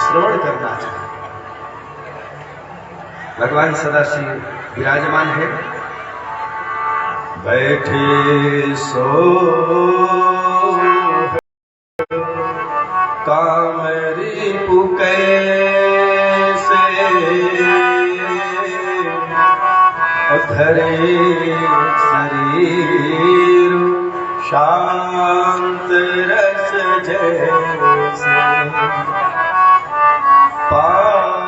श्रवण करना चाहिए। भगवान सदाशिव विराजमान है। बैठे सो कामरी पुकैसे धरे शरीर शांत रस जैसे पार्वती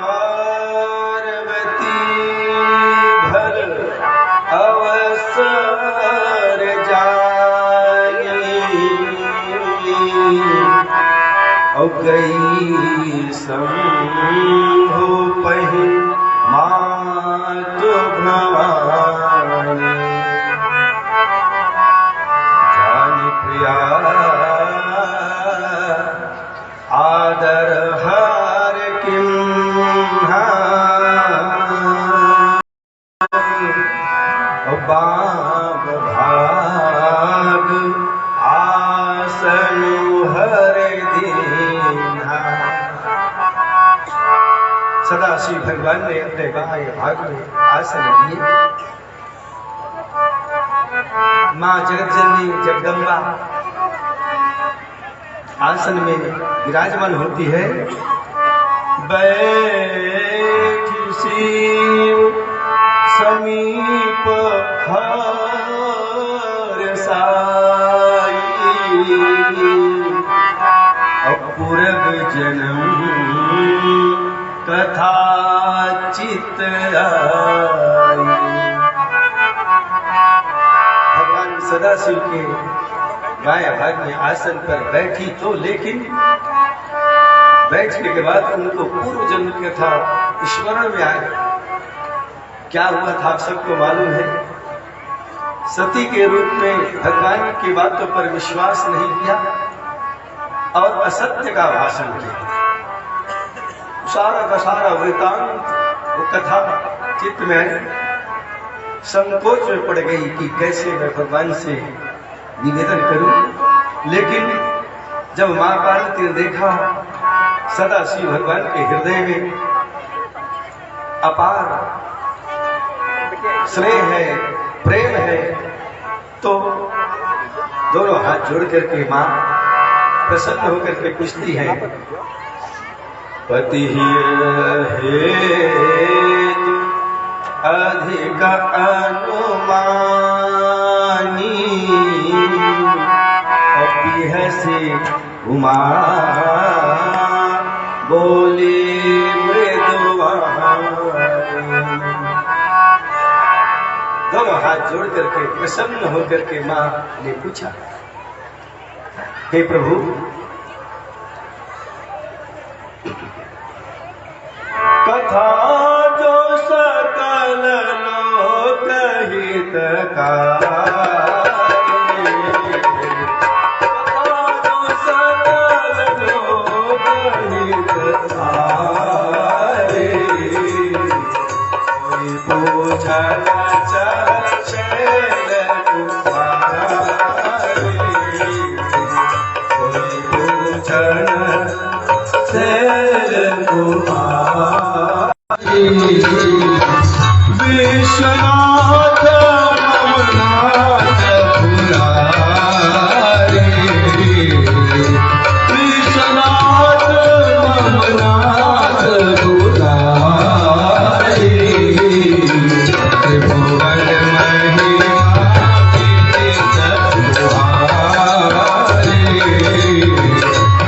भर अवसर जाई और गई संभो पहि मातु भवानी जानी प्रिया आदर हार किम बाब भाग आसन हर दीना। सदाशिव भगवान ने अपने बाएं भाग में आसन दिए। मां जगतजननी जगदम्बा आसन में विराजमान होती है। बैठी शिव समीप हर साई अपूर्व जन्म कथा चित आई। भगवान सदाशिव के बाएं भाग में आसन पर बैठी तो, लेकिन बैठने के बाद उनको पूर्व जन्म की कथा स्मरण में आया। क्या हुआ था आप सबको मालूम है। सती के रूप में भगवान की बातों पर विश्वास नहीं किया और असत्य का भाषण किया। सारा का सारा वृतांत वो कथा चित्त में आई। संकोच में पड़ गई कि कैसे मैं भगवान से निवेदन करूं। लेकिन जब मां पार्वती ने देखा सदाशिव भगवान के हृदय में अपार स्नेह है, प्रेम है, तो दोनों हाथ जोड़ करके मां प्रसन्न होकर के पूछती है, पति हेतु अधिक अनुमानी अपिहसी उमा बोली मृदुवानी। दोनों हाथ जोड़ करके प्रसन्न होकर के मां ने पूछा, हे प्रभु, कथा जो सकल लोक हितकारी, कथा जो सकल लोक हितकारी, कोई पूछना विश्वनाथ ममनाथ पुरारी, विश्वनाथ ममनाथ पुरारी, त्रिभुवन महिमा सत्वारी,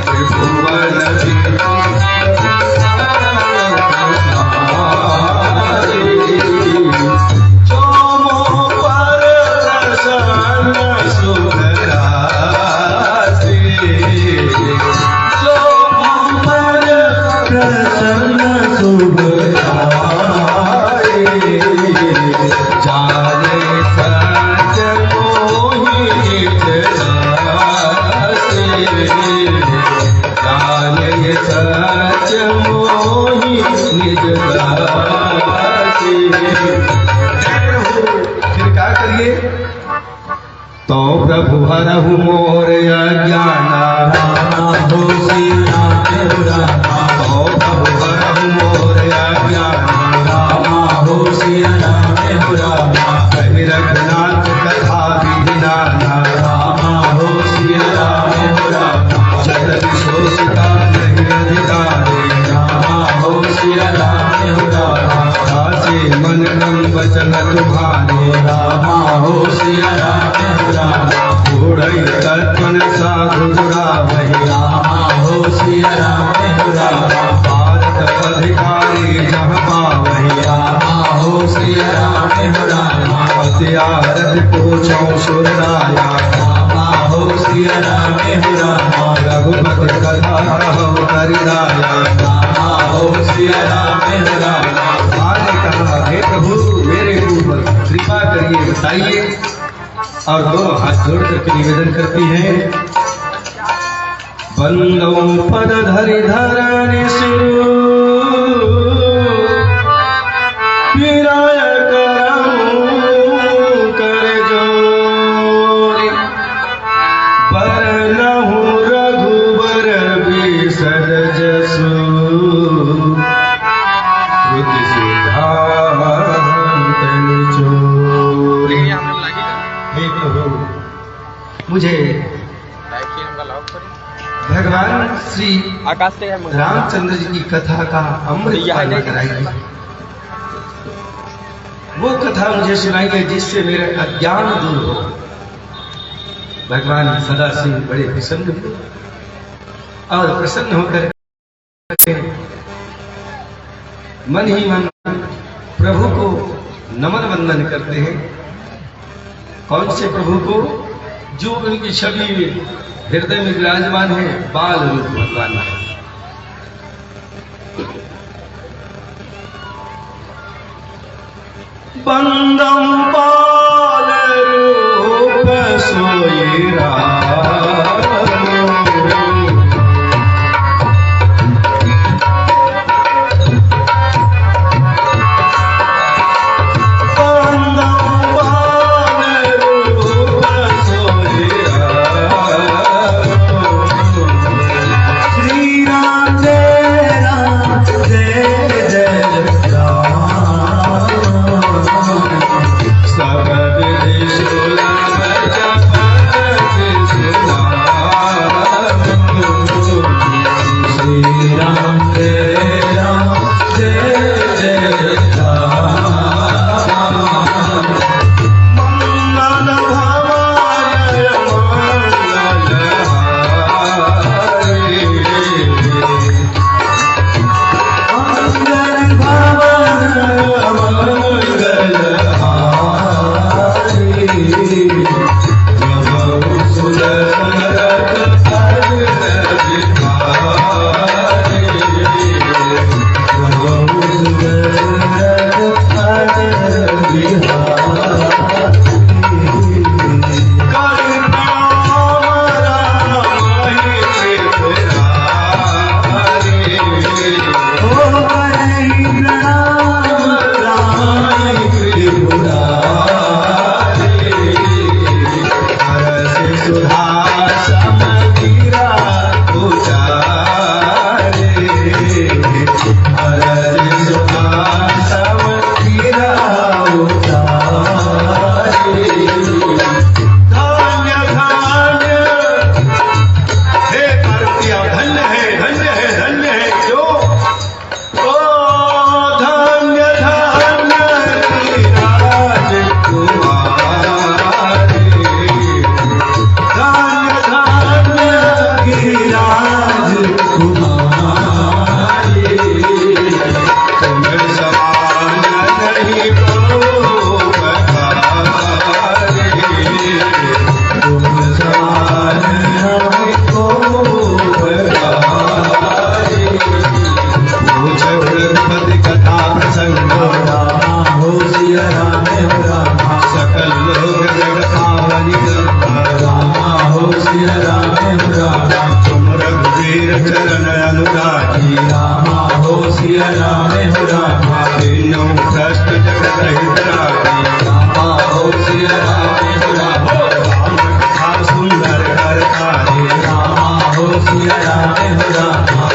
त्रिभुवन तो प्रभु हरहु मोर अज्ञान, हो सिया मोर अज्ञान रामा हो सिया राम हो रामा कहि रघुनाथ कथा विधि नाना रामा हो सिया राम हो रामा जगत शोषिता नहीं अधिकारी रामा हो सिया राम हो रामा दासी मन क्रम वचन तुम्हारे रामा हो सिया राम हो रामा घोड़ई तर्पण साधु वही रामा हो सिया राम हो रामा भारत अधिकारी जहाँ पावही रामा हो सिया राम हो रामा अत्यारथ पूछो सुरराया रामा हो सिया राम हो रामा रघुपति कथा कहो करिराया रामा हो सिया राम हो रामा माँ ने कहा हे प्रभु मेरे ऊपर कृपा करिए बताइए और दोनों हाथ जोड़ करके निवेदन करती हैं बंदों पद धरि धरणी सिरु विराय करऊं कर जोरी बरनहु रघुबर बिसर जसु श्रुति सिद्धांत निचोरी। हे प्रभु मुझे भगवान श्री रामचंद्र जी की कथा का अमृत पान कराइए। वो कथा मुझे सुनाइए जिससे मेरा अज्ञान दूर हो। भगवान सदा से बड़े प्रसन्न हुए और प्रसन्न होकर मन ही मन प्रभु को नमन वंदन करते हैं। कौन से प्रभु को? जो उनकी छवि हृदय में विराजमान है, बाल रूप भगवान है। बंदम बाल रूप सोई राम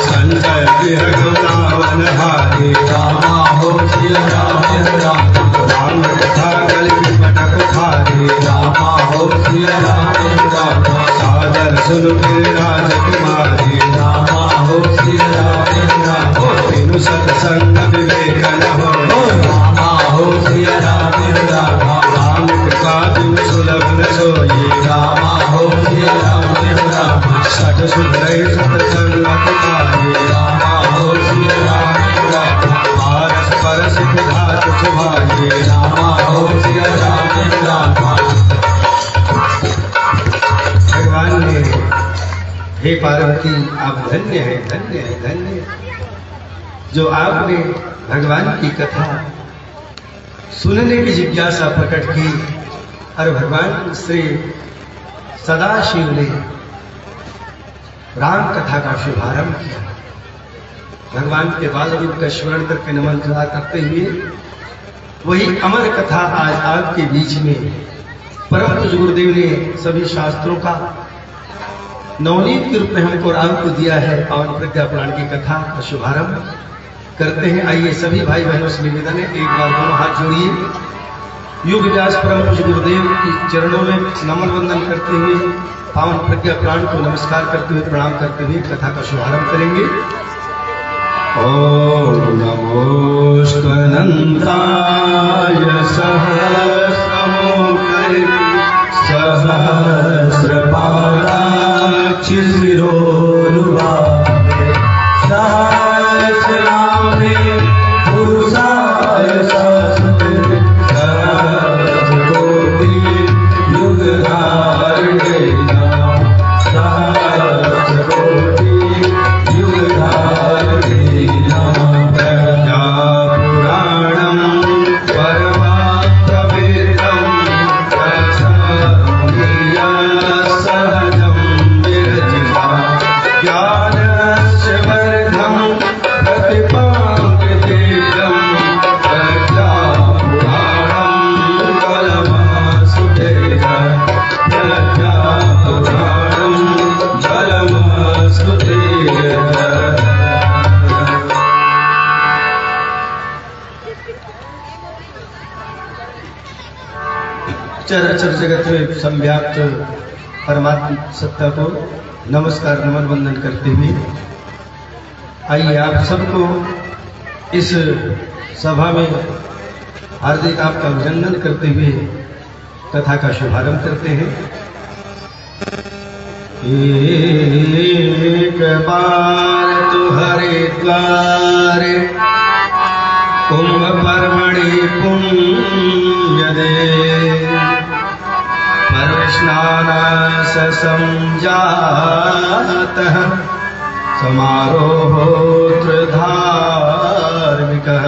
संजय रघुनावन सुन फिर राजकुमारी रामा हो सिया राम राम तेनु सत्संग विवेक न हो रामा हो सिया राम राम राम कृपा दिन सुलभ न सोई रामा हो सिया राम राम सठ सुधरई सत्संगत पाए रामा हो सिया राम राम पारस परस विधात सुभाए रामा हो सिया राम राम भगवान ने हे पार्वती आप धन्य है धन्य है धन्य जो आपने भगवान की कथा सुनने की जिज्ञासा प्रकट की और भगवान श्री सदाशिव ने राम कथा का शुभारंभ किया। भगवान के बाल रूप का स्मरण करके नमन करते हुए वही अमर कथा आज आपके बीच में परम पूज्य गुरुदेव ने सभी शास्त्रों का नवनीत के रूप में हमको राम को दिया है। पावन प्रज्ञा पुराण की कथा का शुभारंभ करते हैं। आइए सभी भाई बहनों से निवेदन है, एक बार दोनों हाथ जोड़िए, योग व्यास परम पूज्य गुरुदेव के चरणों में नमन वंदन करते हुए पावन प्रज्ञा पुराण को नमस्कार करते हुए प्रणाम करते हुए कथा का शुभारंभ करेंगे। ओम नमोस्तु अनंताय सहस्रमुखै सहस्रपादाक्षिशिरोरुबाधे सहस्रनामे पुरुषाय सहस्रकृते सहस्रकोटि युगधारिणे सहस्रकोटि युगधारिणे प्रज्ञा पुराणं परमार्थवेदं सहजं विरचिता ज्ञानस्य वर्धं प्रतिपादितेयं प्रज्ञा पुराणं बलमासुतेय प्रज्ञा पुराणं बलमासुतेय। चराचर जगत में संव्याप्त परमात्मा सत्ता को नमस्कार नमन वंदन करते हुए आइए आप सबको इस सभा में हार्दिक आपका अभिनंदन करते हुए कथा का शुभारंभ करते हैं। एक बार तो हरिद्वार कुंभ पर्वणि पुण्य दे पर्व स्नान संजातः समारोहोऽत्र धार्मिकः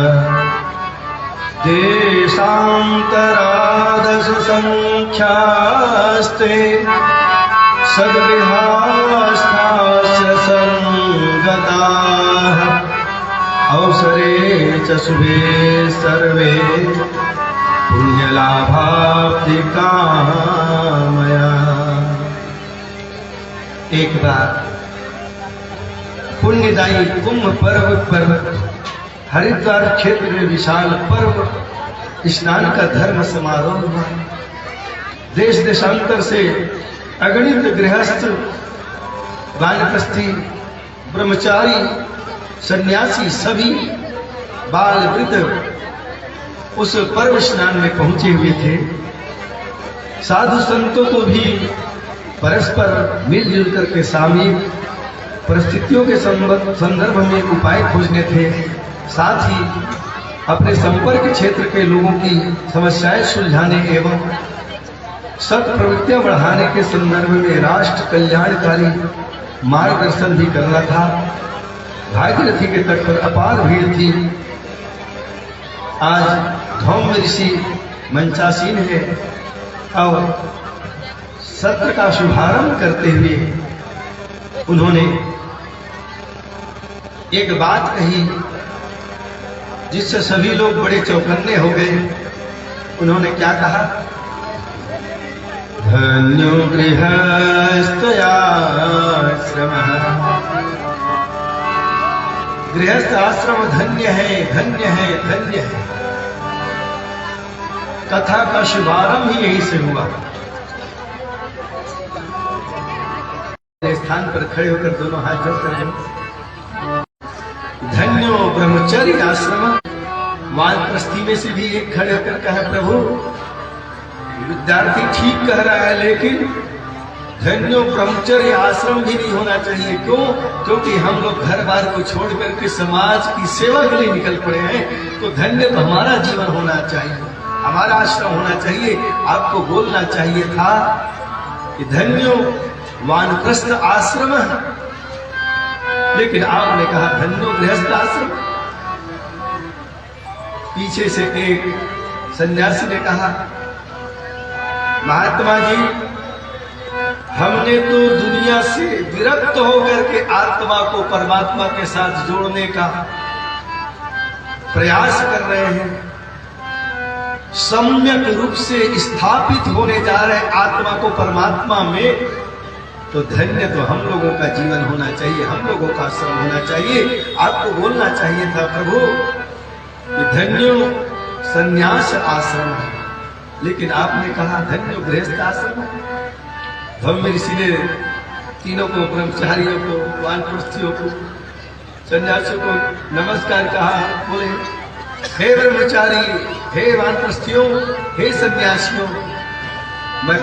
देशान्तरादश संख्यास्ते सद्विहास्थास्य संगताः अवसरे च शुभे सर्वे पुण्यलाभाप्ति कामया। एक बार पुण्यदायी कुंभ पर्व पर हरिद्वार क्षेत्र में विशाल पर्व स्नान का धर्म समारोह हुआ। देश देशांतर से अगणित गृहस्थ, वानप्रस्थी, ब्रह्मचारी, सन्यासी सभी बाल वृद्ध उस पर्व स्नान में पहुंचे हुए थे। साधु संतों को भी परस्पर मिलजुल करके सामयिक परिस्थितियों के संदर्भ में उपाय खोजने थे। साथ ही अपने संपर्क क्षेत्र के लोगों की समस्याएं सुलझाने एवं सत प्रवृत्तियां बढ़ाने के संदर्भ में राष्ट्र कल्याणकारी मार्गदर्शन भी करना था। भागीरथी के तट पर अपार भीड़ थी। आज धौम्य ऋषि मंचासीन है और सत्र का शुभारंभ करते हुए उन्होंने एक बात कही जिससे सभी लोग बड़े चौकन्ने हो गए। उन्होंने क्या कहा? धन्यो गृहस्थयाश्रमः, गृहस्थ आश्रम धन्य है धन्य है धन्य है। कथा का शुभारंभ ही यहीं से हुआ। स्थान पर खड़े होकर दोनों हाथ जोड़कर धन्यो ब्रह्मचर्य आश्रम। वानप्रस्थी में से भी एक खड़े होकर कहा, प्रभु विद्यार्थी ठीक कह रहा है, लेकिन धन्यो ब्रह्मचर्य आश्रम भी नहीं होना चाहिए। क्यों? क्योंकि हम लोग घर बार को छोड़ करके समाज की सेवा के लिए निकल पड़े हैं। तो धन्य तो हमारा जीवन होना चाहिए, हमारा आश्रम होना चाहिए। आपको बोलना चाहिए था कि धन्यो वानप्रस्थ आश्रम, लेकिन आपने कहा धन्यो गृहस्थ आश्रम। पीछे से एक सन्यासी ने कहा, महात्मा जी, हमने तो दुनिया से विरक्त होकर के आत्मा को परमात्मा के साथ जोड़ने का प्रयास कर रहे हैं, सम्यक रूप से स्थापित होने जा रहे हैं आत्मा को परमात्मा में। तो धन्य तो हम लोगों का जीवन होना चाहिए, हम लोगों का आश्रम होना चाहिए। आपको बोलना चाहिए था, प्रभु कि धन्यो संन्यास आश्रम है, लेकिन आपने कहा धन्यो गृहस्थ आश्रम है। धम्म ऋषि ने तीनों को, ब्रह्मचारियों को, वानप्रस्थियों को, सन्यासियों को नमस्कार कहा। बोले, हे ब्रह्मचारी, हे वानप्रस्थियों, हे सन्यासियों, मैं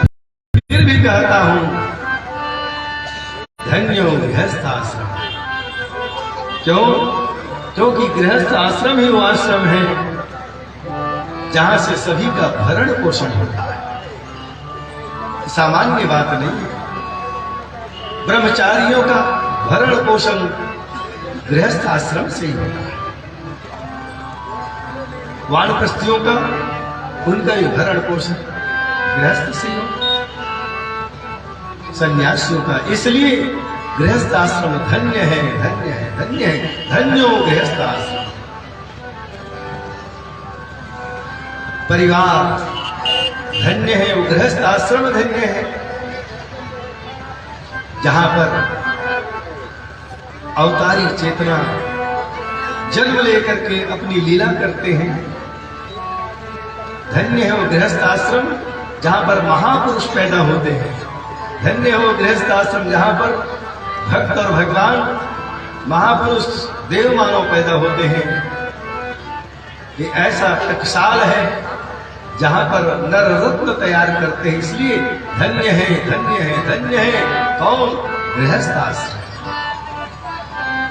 फिर भी कहता हूं धन्यो गृहस्थ आश्रम। क्यों? क्योंकि गृहस्थ आश्रम ही वो आश्रम है जहां से सभी का भरण पोषण होता है। सामान्य बात नहीं है। ब्रह्मचारियों का भरण पोषण गृहस्थ आश्रम से ही होता है, वानप्रस्थियों का, उनका ही भरण पोषण गृहस्थ से ही होता है, सन्यासियों का। इसलिए गृहस्थ आश्रम धन्य है, धन्य है, धन्य है, धन्यो गृहस्थ आश्रम। परिवार धन्य है, वो गृहस्थ आश्रम धन्य है जहां पर अवतारी चेतना जन्म लेकर के अपनी लीला करते हैं। धन्य है वो गृहस्थ आश्रम जहां पर महापुरुष पैदा होते हैं। धन्य है वो गृहस्थ आश्रम जहां पर भक्त और भगवान महापुरुष देव मानव पैदा होते हैं। ये ऐसा टकसाल है जहां पर नर रत्न तैयार करते हैं। इसलिए धन्य है, धन्य है, धन्य है कौन? गृहस्थ आश्रम।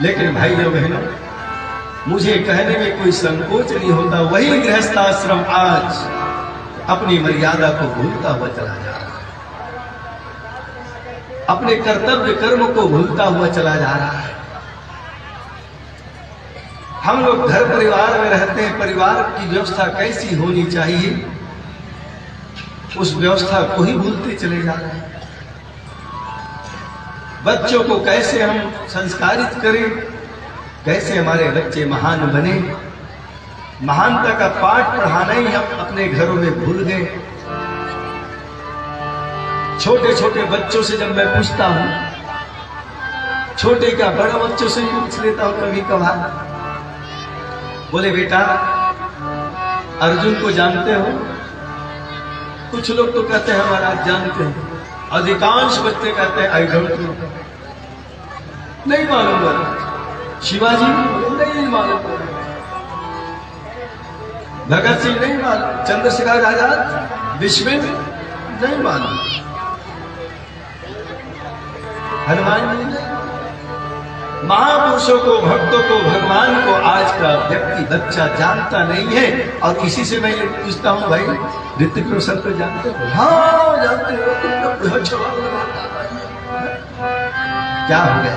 लेकिन भाइयों बहनों, मुझे कहने में कोई संकोच नहीं होता, वही गृहस्थ आश्रम आज अपनी मर्यादा को भूलता हुआ चला जा रहा है, अपने कर्तव्य कर्म को भूलता हुआ चला जा रहा है। हम लोग घर परिवार में रहते हैं, परिवार की व्यवस्था कैसी होनी चाहिए उस व्यवस्था को ही भूलते चले जा रहे हैं। बच्चों को कैसे हम संस्कारित करें, कैसे हमारे बच्चे महान बने, महानता का पाठ पढ़ाना ही हम अपने घरों में भूल गए। छोटे छोटे बच्चों से जब मैं पूछता हूं, छोटे का बड़ा बच्चों से भी पूछ लेता हूं कभी कभार, बोले बेटा अर्जुन को जानते हो? कुछ लोग तो कहते हैं हमारा जानते हैं, अधिकांश बच्चे कहते हैं आई डोंट नो, नहीं मालूम है। शिवाजी नहीं मालूम, भगत सिंह नहीं मालूम, चंद्रशेखर आजाद, विश्वेन नहीं मालूम, हनुमान जी नहीं। महापुरुषों को, भक्तों को, भगवान को आज का व्यक्ति बच्चा जानता नहीं है। और इसी से मैं ये पूछता हूं, भाई ऋतिक रोशन को जानते हो? हाँ जानते हो। क्या हो गया?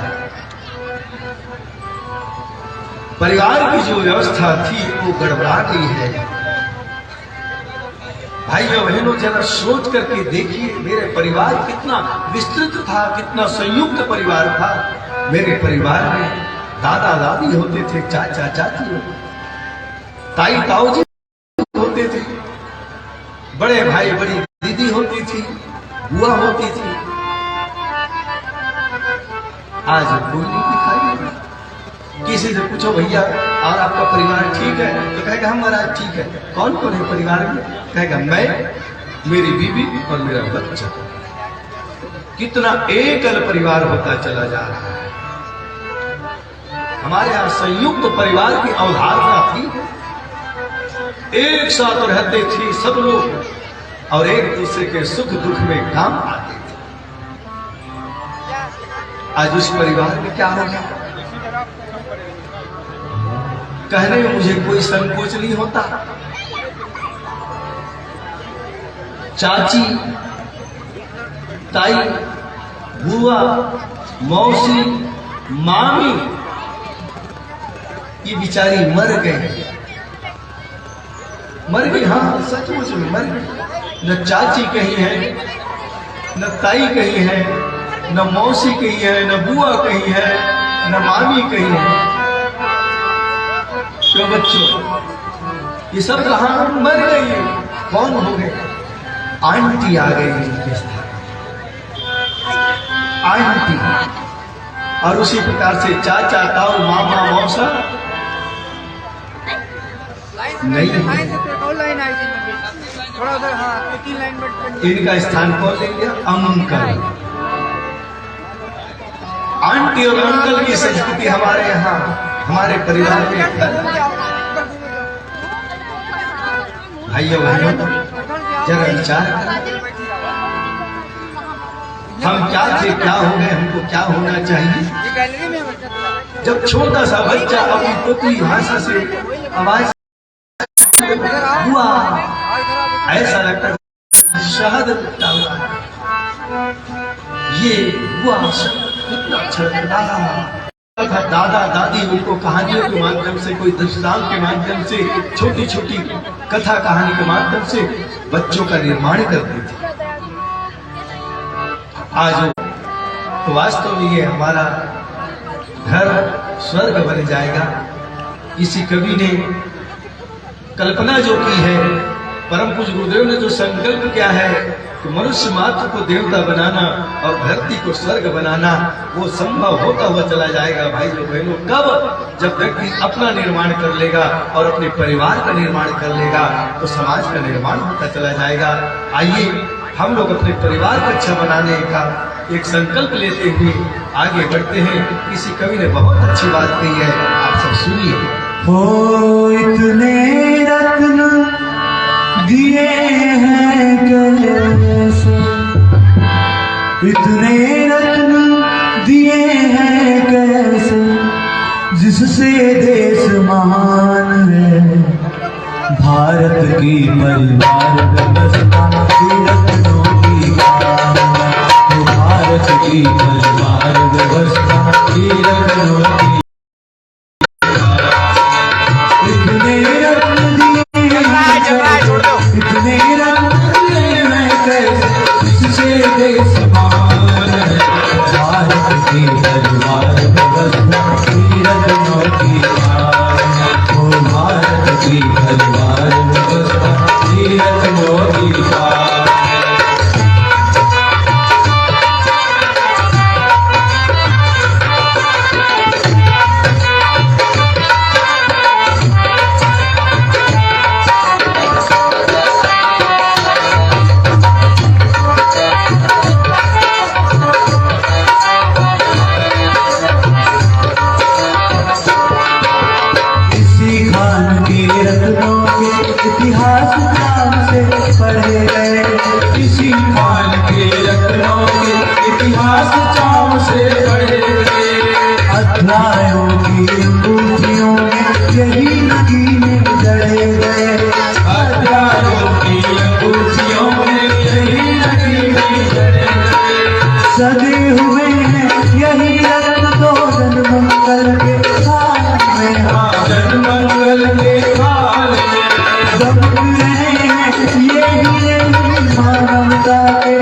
परिवार की जो व्यवस्था थी वो गड़बड़ा गई है। भाइयों बहनों, जरा सोच करके देखिए, मेरे परिवार कितना विस्तृत था, कितना संयुक्त परिवार था। मेरे परिवार में दादा दादी होते थे, चाचा चाची होते, ताई ताऊजी होते थे, बड़े भाई बड़ी दीदी होती थी, बुआ होती थी। आज कोई नहीं दिखाई देता। किसी से पूछो भैया और आपका परिवार ठीक है, तो कहेगा हमारा ठीक है। कौन कौन है परिवार में? कहेगा मैं, मेरी बीवी और मेरा बच्चा। कितना एकल परिवार होता चला जा रहा है। हमारे यहां संयुक्त परिवार की अवधारणा थी, एक साथ रहते थे सब लोग और एक दूसरे के सुख दुख में काम आते थे। आज उस परिवार में क्या हो गया? कहने में मुझे कोई संकोच नहीं होता। चाची, ताई, बुआ, मौसी, मामी, ये बिचारी मर गई। हाँ, सचमुच में मर गई। न चाची कहीं है, न ताई कहीं है, न मौसी कहीं है, न बुआ कहीं है, न मामी कहीं है। तो बच्चों, ये सब कहां मर गई? कौन हो गए? आंटी आ गई इनके स्थान, आंटी। और उसी प्रकार से चाचा, ताऊ, मामा, मौसा नहीं है। इनका स्थान कौन ले लिया? अंकल। आंटी और अंकल की संस्कृति हमारे यहाँ, हमारे परिवार में भाइयों जरा विचार करें, हम क्या थे, क्या हो गए, हमको क्या होना चाहिए? जब छोटा सा बच्चा अपनी तोतली भाषा से आवाज हुआ, ऐसा लगता है शहद लगता हुआ। ये हुआ शब्द कितना अच्छा लगता। दादा दादी उनको कहानियों के माध्यम से, कोई दृष्टांत के माध्यम से, छोटी छोटी कथा कहानी के माध्यम से बच्चों का निर्माण करते थे। आज तो वास्तव में ये हमारा घर स्वर्ग बन जाएगा। किसी कवि ने कल्पना जो की है, परम पूज्य गुरुदेव ने जो संकल्प किया है कि मनुष्य मात्र को देवता बनाना और धरती को स्वर्ग बनाना, वो संभव होता हुआ चला जाएगा। भाइयों बहनों, कब? जब व्यक्ति अपना निर्माण कर लेगा और अपने परिवार का निर्माण कर लेगा तो समाज का निर्माण होता चला जाएगा। आइए हम लोग अपने परिवार को अच्छा बनाने का एक संकल्प लेते हुए आगे बढ़ते हैं। किसी कवि ने बहुत अच्छी बात कही है, आप सब सुनिए। हो इतने रत्न दिए हैं कैसे, इतने रत्न दिए हैं कैसे, जिससे देश महान है। भारत की परिवार व्यवस्था रत्नों की खान है। वो भारत की परिवार व्यवस्था रत्नों की। इतने रत्न दिए हैं कैसे, जिससे देश महान है। भारत की परिवार व्यवस्था रत्नों की खान है। वो भारत की परिवार व्यवस्था रत्नों की खान है। इतिहास नाम से पढ़े गए, किसी खान के रत्नों के इतिहास चाव से पढ़े गए। अध्यायों की अंगूठियों में यही नगीने जड़े गए। अध्यायों की अंगूठियों में यही नगीने जड़े गए। सजे हुए हैं यही रत्न तो जनमंगल के थाल में। हाँ, जनमंगल के थाल में दम रहे हैं ये मानवता के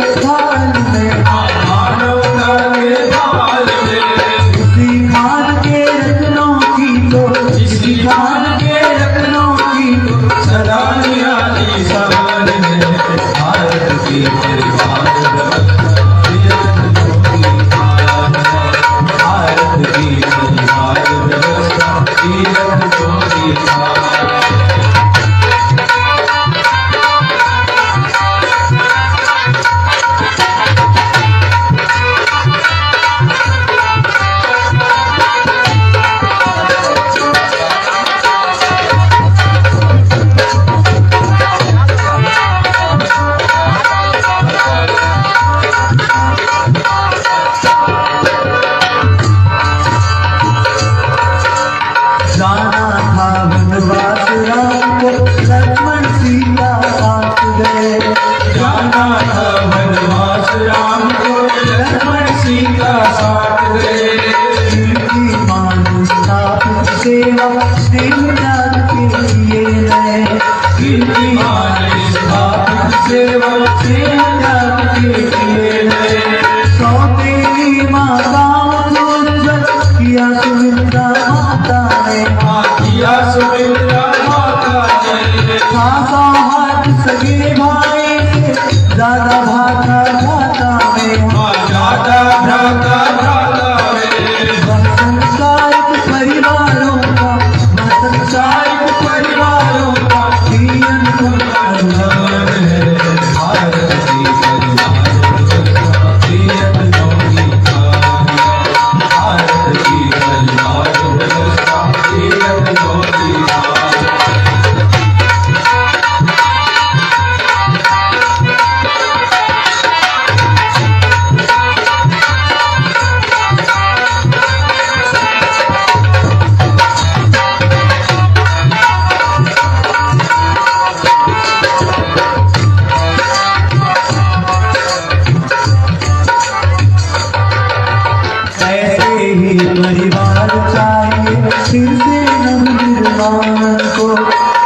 भाता भाता में जाता भ्राता भ्राता वह संसारिक परिवारों का जीवन को कल्याण है। भारत की परिवार जीवन योगी भारत की परिवार व्यवस्था जीवन योगी परिवार चाहिए फिर से नवनिर्माण को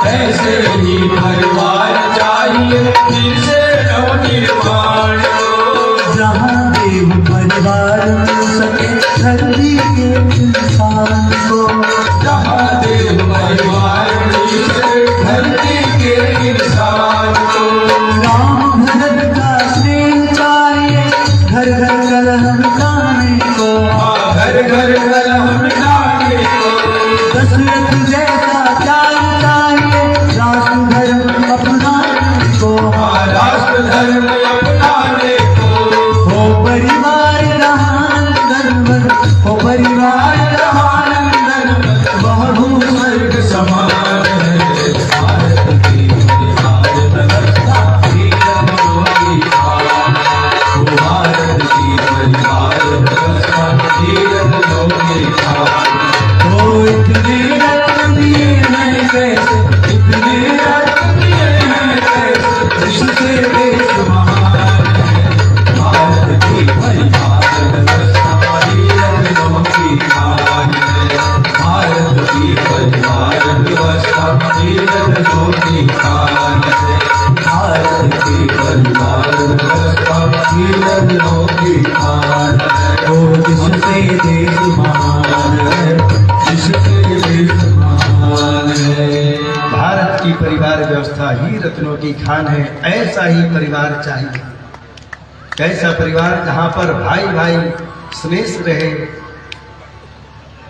ऐसे ही परिवार चाहिए फिर से नवनिर्माण को जहाँ देव परिवार मिल सके धरती के इंसान को जहाँ देव परिवार मिल सके धरती के इंसान को राम भरत का स्नेह चाहिए घर घर कलह मिटाने को घर घर कलह मिटाने को दशरथ जैसा चाल चाहिए राष्ट्र धर्म अपनाने को राष्ट्र धर्म अपनाने को हो परिवार रहानंदन हो परिवार रहानंदन वह भू स्वर्ग समान है भारत की परिवार व्यवस्था जीवन योगी भारत की परिवार व्यवस्था जीवन योगी हो इतने रत्न दिए हैं कैसे इतने रत्न दिए हैं कैसे जिससे देश महान है भारत की परिवार व्यवस्था जीवन योगी भारत की परिवार व्यवस्था जीवन योगी भारत की परिवार व्यवस्था जीवन योगी ओ जिससे देश महान है जिससे देश महान है। भारत की परिवार व्यवस्था ही रत्नों की खान है। ऐसा ही परिवार चाहिए। कैसा परिवार जहाँ पर भाई भाई स्नेह से रहे,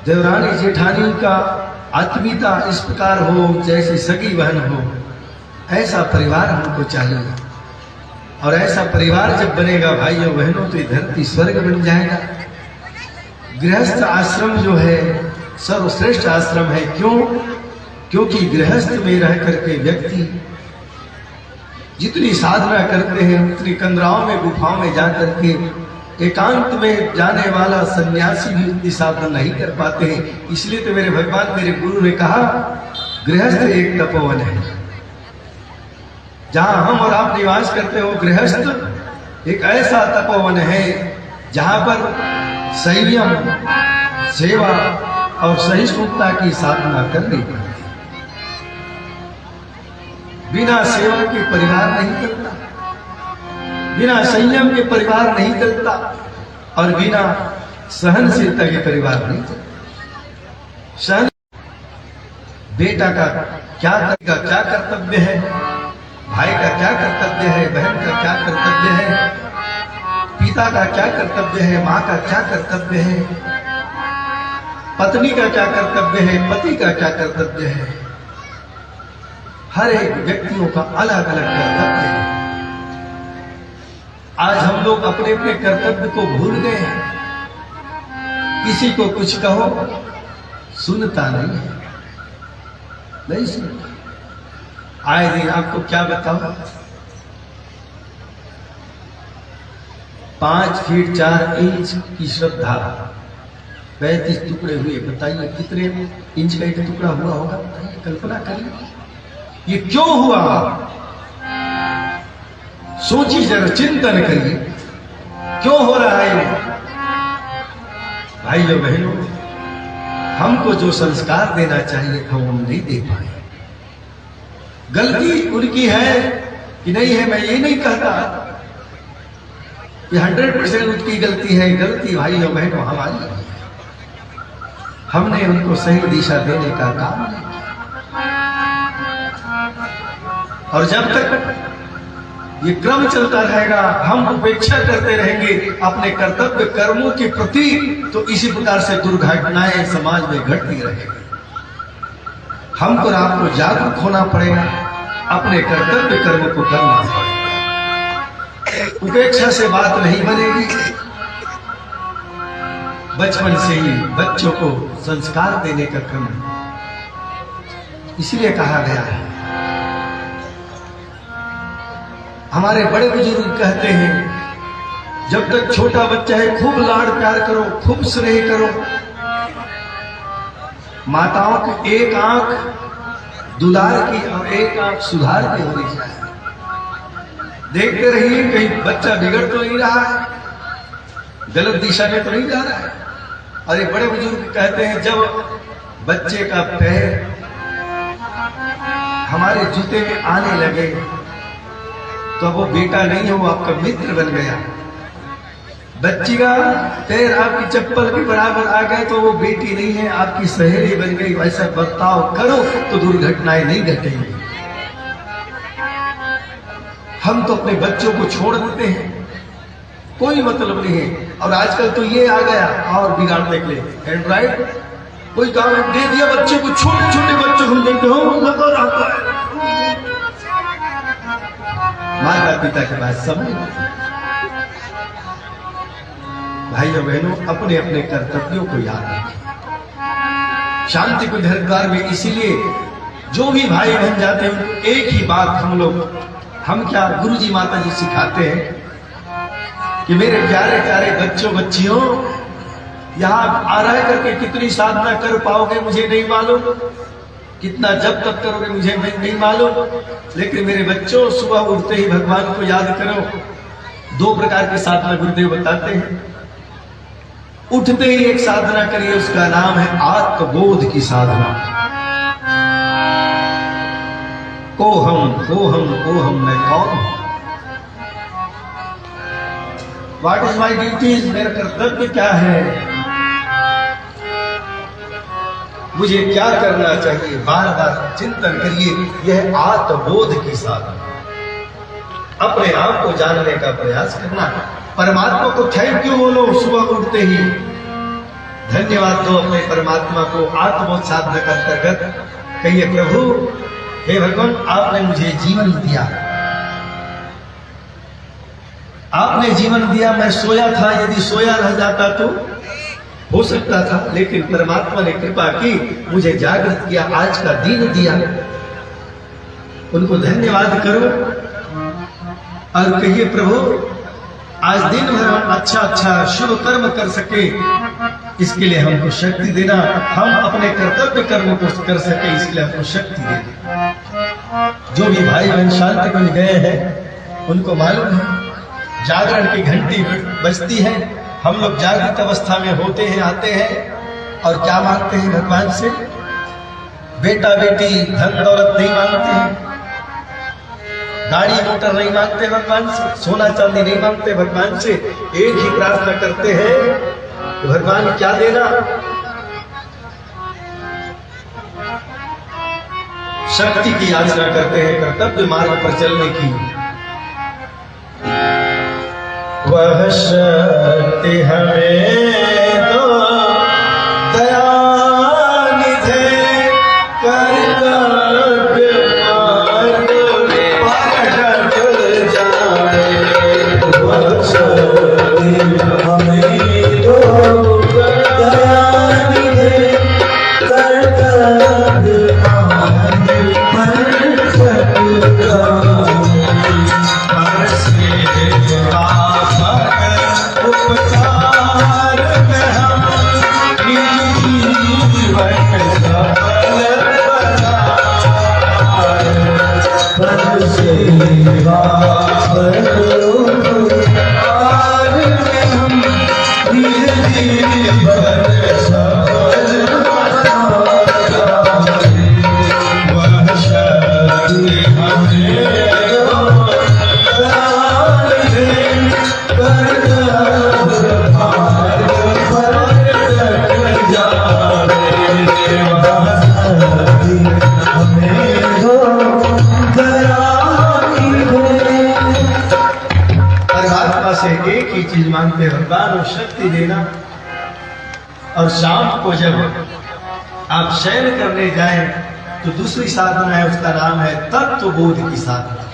देवरानी जेठानी का आत्मीयता इस प्रकार हो जैसे सगी बहन हो। ऐसा परिवार हमको चाहिए। और ऐसा परिवार जब बनेगा भाइयों बहनों तो ये धरती स्वर्ग बन जाएगा। गृहस्थ आश्रम जो है सर्वश्रेष्ठ आश्रम है। क्यों? क्योंकि गृहस्थ में रह करके व्यक्ति जितनी साधना करते हैं उतनी कंदराओं में गुफाओं में जा करके एकांत में जाने वाला सन्यासी भी उतनी साधना नहीं कर पाते हैं। इसलिए तो मेरे भगवान मेरे गुरु ने कहा गृहस्थ एक तपोवन है। जहां हम और आप निवास करते हो गृहस्थ एक ऐसा तपोवन है जहां पर संयम सेवा और सहिष्णुता की साधना करनी पड़ती। बिना सेवा के परिवार नहीं चलता, बिना संयम के परिवार नहीं चलता और बिना सहनशीलता के परिवार नहीं चलता। सहन बेटा का क्या कर्तव्य है, भाई का क्या कर्तव्य है, बहन का क्या कर्तव्य है, पिता का क्या कर्तव्य है, माँ का क्या कर्तव्य है, पत्नी का क्या कर्तव्य है, पति का क्या कर्तव्य है। हर एक व्यक्तियों का अलग अलग कर्तव्य है। आज हम लोग अपने अपने कर्तव्य को भूल गए हैं। किसी को कुछ कहो सुनता नहीं है, नहीं सुनता। आए दिन आपको क्या बताओ, 5 फीट 4 इंच की श्रद्धा 35 टुकड़े हुए। बताइए कितने इंच का एक टुकड़ा हुआ होगा? बताइए, कल्पना करिए ये क्यों हुआ। सोचिए जरा, चिंतन करिए क्यों हो रहा है ये। भाइयों बहनों, हमको जो संस्कार देना चाहिए था वो हम नहीं दे पाए। गलती उनकी है कि नहीं है, मैं ये नहीं कहता कि 100% उनकी गलती है। गलती भाइयों बहनों हमारी है। हमने उनको सही दिशा देने का काम नहीं किया। और जब तक ये क्रम चलता रहेगा, हम उपेक्षा करते रहेंगे अपने कर्तव्य कर्मों के प्रति, तो इसी प्रकार से दुर्घटनाएं समाज में घटती रहेगी। हमको और आपको जागरूक होना पड़ेगा, अपने कर्तव्य कर्म को करना पड़ेगा। उपेक्षा से बात नहीं बनेगी। बचपन से ही बच्चों को संस्कार देने का क्रम इसलिए कहा गया है। हमारे बड़े बुजुर्ग कहते हैं, जब तक छोटा बच्चा है खूब लाड़ प्यार करो, खूब स्नेह करो। माताओं की एक आंख दुलार की और एक आंख सुधार की होनी चाहिए। देखते रहिए कहीं बच्चा बिगड़ तो नहीं रहा है, गलत दिशा में तो नहीं जा रहा है। अरे बड़े बुजुर्ग कहते हैं, जब बच्चे का पैर हमारे जूते में आने लगे तो वो बेटा नहीं हो, आपका मित्र बन गया। बच्ची का पैर आपकी चप्पल के बराबर आ गए तो वो बेटी नहीं है, आपकी सहेली बन गई। ऐसा बर्ताव करो तो दुर्घटनाएं नहीं घटेंगी। हम तो अपने बच्चों को छोड़ देते हैं, कोई मतलब नहीं है। और आजकल तो ये आ गया और बिगाड़ने के लिए एंड्रॉइड, कोई काम दे दिया बच्चे को, छोटे छोटे बच्चों को देखते हो लगा रहता है। माता पिता के बाद समझ, भाइयों बहनों, अपने अपने कर्तव्यों को याद रखें। शांति को घर में इसीलिए जो भी भाई बहन जाते हैं उनको एक ही बात हम क्या गुरुजी माता जी सिखाते हैं कि मेरे प्यारे प्यारे बच्चों बच्चियों, यहाँ आ रह करके कितनी साधना कर पाओगे मुझे नहीं मालूम, कितना जब तक करोगे मुझे नहीं मालूम, लेकिन मेरे बच्चों सुबह उठते ही भगवान को याद करो। 2 प्रकार की साधना गुरुदेव बताते हैं। उठते ही एक साधना करिए, उसका नाम है आत्मबोध की साधना। कोहम मैं कौन हूं, व्हाट इज माई ड्यूटीज, मेरा कर्तव्य क्या है, मुझे क्या करना चाहिए, बार बार चिंतन करिए। यह आत्मबोध की साधना, अपने आप को जानने का प्रयास करना। परमात्मा को थैंक यू बोलो सुबह उठते ही, धन्यवाद दो अपने परमात्मा को। आत्मबोध साधना के अंतर्गत कहिए, प्रभु हे भगवान, आपने मुझे जीवन दिया, आपने जीवन दिया, मैं सोया था, यदि सोया रह जाता तो हो सकता था, लेकिन परमात्मा ने कृपा की, मुझे जागृत किया, आज का दिन दिया। उनको धन्यवाद करो और कहिए, प्रभु आज दिन भर हम अच्छा शुभ कर्म कर सके, इसके लिए हमको शक्ति देना, हम अपने कर्तव्य कर्म को कर सके, इसलिए हमको शक्ति देना। जो भी भाई बहन शांति बन गए हैं उनको मालूम है जागरण की घंटी बजती है, हम लोग जागृत अवस्था में होते हैं, आते हैं और क्या मांगते हैं भगवान से? बेटा बेटी धन दौलत नहीं मांगते हैं, गाड़ी मोटर नहीं मांगते भगवान से, सोना चांदी नहीं मांगते भगवान से, एक ही प्रार्थना करते हैं, भगवान क्या देना? शक्ति की याचना करते हैं, कर्तव्य मार्ग पर चलने की। वह शक्ति हमें दो दया निधे कर्तव्य मार्ग पर जाए। वह शक्ति हमें दो दया निधे कर्तव्य उपचार में परमात्मा से एक ही चीज मांगते हैं, भगवान और शक्ति देना। और शाम को जब आप शयन करने जाएं तो दूसरी साधना है, उसका नाम है तत्वबोध की साधना।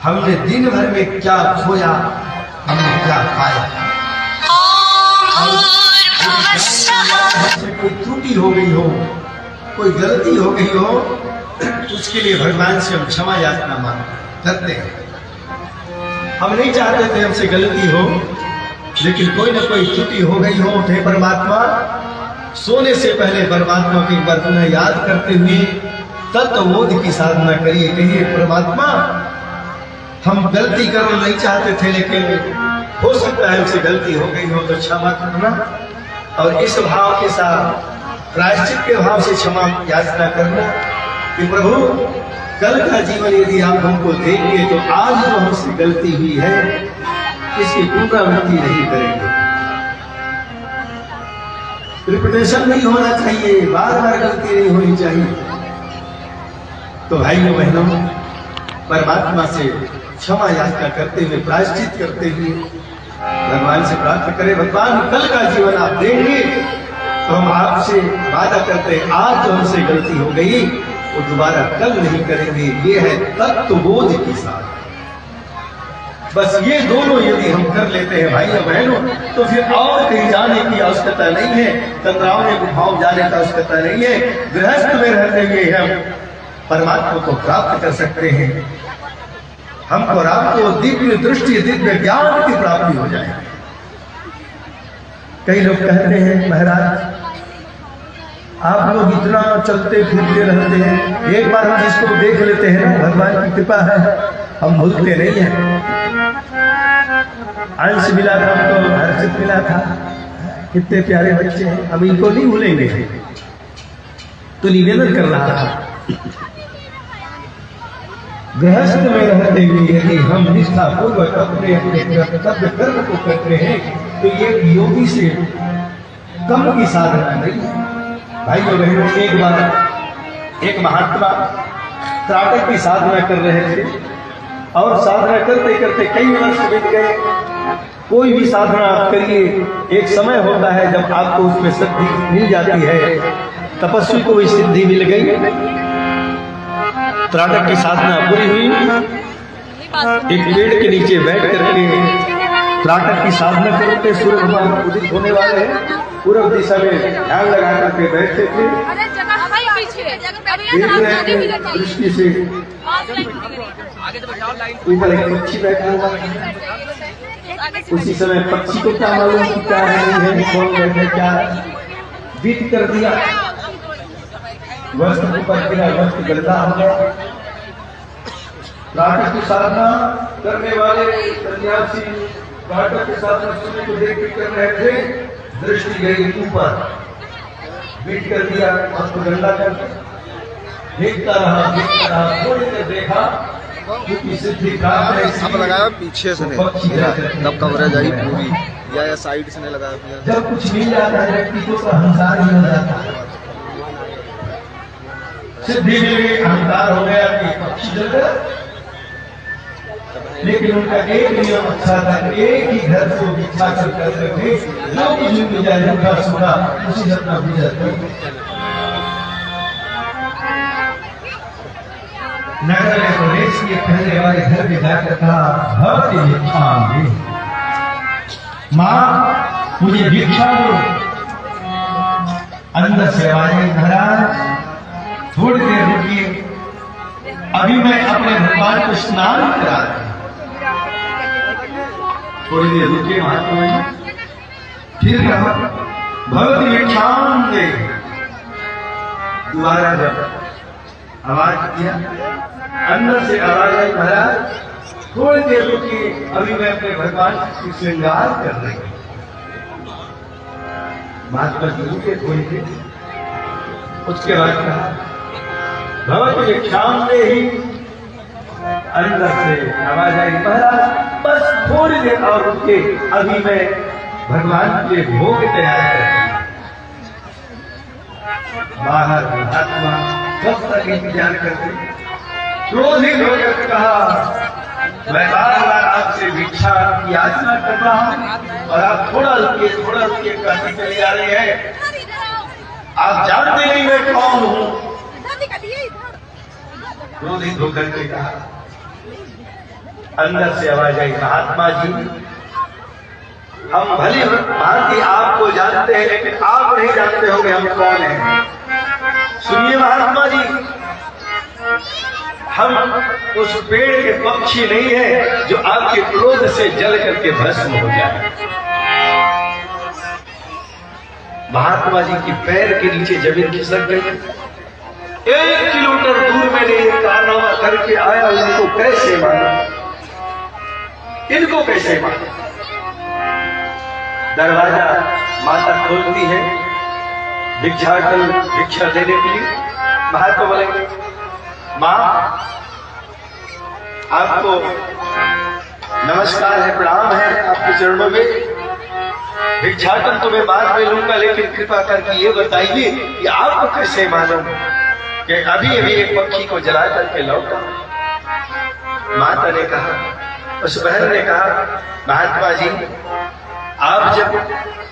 हमने दिन भर में क्या खोया, हमने क्या पाया, कोई त्रुटि हो गई हो, कोई गलती हो गई हो, उसके लिए भगवान से हम क्षमा याचना करते हैं। हम नहीं चाहते थे हमसे गलती हो, लेकिन कोई ना कोई त्रुटि हो गई हो, हे परमात्मा, सोने से पहले परमात्मा की एक बार पुनः याद करते हुए तत्वबोध की साधना करिए। कहिए, परमात्मा, हम गलती करना नहीं चाहते थे, लेकिन हो सकता है हमसे गलती हो गई हो तो क्षमा करना। और इस भाव के साथ, प्रायश्चित के भाव से क्षमा याचना करना कि प्रभु, कल का जीवन यदि आप हमको देंगे तो आज जो हमसे गलती हुई है इसकी पुनरावृत्ति नहीं करेंगे। रिपीटेशन नहीं होना चाहिए, बार बार गलती नहीं होनी चाहिए। तो भाइयों बहनों, परमात्मा से क्षमा याचना करते हुए, प्रायश्चित करते हुए भगवान से प्रार्थना करें, भगवान कल का जीवन आप देंगे तो हम आपसे वादा करते हैं आज जो हमसे गलती हो गई वो दोबारा कल नहीं करेंगे। ये है तत्वबोध की साधना। बस ये दोनों यदि हम कर लेते हैं भाइयों बहनों, तो फिर और कहीं जाने की आवश्यकता नहीं है, तंत्रावने गुफाओं जाने की आवश्यकता नहीं है। गृहस्थ में रहते हुए हम परमात्मा को प्राप्त कर सकते हैं। हमको और आपको दिव्य दृष्टि, दिव्य ज्ञान की प्राप्ति हो जाए। कई लोग कहते हैं, महाराज आप लोग इतना चलते फिरते रहते हैं, एक बार हम जिसको देख लेते हैं, भगवान की कृपा है, हम भूलते नहीं हैं। अंश मिला था हमको, हर्षित मिला था, कितने प्यारे बच्चे हैं, हम इनको नहीं भूलेंगे। तो निवेदन कर रहा था, गृहस्थ में रहते हुए यदि हम निष्ठा पूर्वक अपने अपने कर्तव्य कर्म को करते हैं तो ये योगी से कम की साधना नहीं है। भाइयों बहनों, एक बार एक महात्मा त्राटक की साधना कर रहे थे और साधना करते करते कई वर्ष बीत गए। कोई भी साधना आप करिए, एक समय होता है जब आपको उसमें सिद्धि मिल जाती है। तपस्वी को भी सिद्धि मिल गई, त्राटक की साधना पूरी हुई। एक पेड़ के नीचे बैठ करके त्राटक की साधना करते, सूर्य भगवान उदित होने वाले हैं, पूर्व दिशा में ध्यान लगा करके बैठते थे। दृष्टि से ऊपर एक पक्षी बैठा हुआ, उसी समय पक्षी को क्या मालूम कि क्या है, कौन बैठे, क्या बीत कर दिया, वस्त्र ऊपर गिरा, वस्त्र गलता हो गया। त्राटक की साधना करने वाले सन्यासी त्राटक की साधना सूर्य को देख कर रहे थे, दृष्टि गई ऊपर, बीट कर दिया, वस्त्र गंदा कर देखता रहा, थोड़ी देर देखा, क्योंकि सिद्धि प्राप्त है। अब लगाया पीछे से नहीं, तब कवरेज आई पूरी, या साइड से नहीं लगाया। जब कुछ मिल जाता है व्यक्ति को तो अहंकार ही हो जाता है। सिद्धि मिल गई, अहंकार हो गया कि पक्षी जल गया। लेकिन उनका एक नियम अच्छा था, एक ही घर को बिछा कर करते थे, जो कुछ मिल जाए उनका सुना उसी अपना गुजर। नगर में प्रवेश के पहले वाले घर में जाकर कहा, भवती भिक्षाम दे, माँ मुझे भिक्षा दो। अंदर से आवाजें, महाराज थोड़ी देर रुकिए, अभी मैं अपने भगवान को स्नान करा रहा हूं। थोड़ी देर रुकिए महात्मा, फिर कहा, भवती भिक्षाम दे। दोबारा जब आवाज किया, अंदर से आवाज आई, महाराज थोड़ी देर रुकिए, अभी मैं अपने भगवान की श्रृंगार कर रही हूं। महात्मा जी रुके थोड़ी देर, उसके बाद कहा, भगवती भिक्षाम दे ही। अंदर से आवाज आई, महाराज बस थोड़ी देर और रुके, अभी मैं भगवान के भोग तैयार कर। बाहर महात्मा कब तक इंतजार करते, क्रोधित होकर कहा, मैं बार-बार आपसे भिक्षा की याचना कर रहा हूँ और आप थोड़ा रुकिए करते चले जा रहे हैं। आप जानते नहीं मैं कौन हूँ। क्रोधित होकर के कहा। अंदर से आवाज आई, महात्मा जी हम भली भांति आपको जानते हैं लेकिन आप नहीं जानते होंगे हम कौन हैं। सुनिए महात्मा जी, हम उस पेड़ के पक्षी नहीं है जो आपके क्रोध से जल करके भस्म हो जाए। महात्मा जी की पैर के नीचे जमीन खिसक गई। 1 किलोमीटर दूर मैंने ये कारनामा करके आया, इनको कैसे माना, इनको कैसे माना। दरवाजा माता खोलती है भिक्षा देने के लिए। महात्मा बोले, माँ आपको नमस्कार है, प्रणाम है आपके चरणों में। भिक्षाटन तो मैं बाद में लूंगा लेकिन कृपा करके ये बताइए कि आपको कैसे मालूम कि अभी अभी एक पक्षी को जला करके लौटा। माता ने कहा, उस बहन ने कहा, महात्मा जी आप जब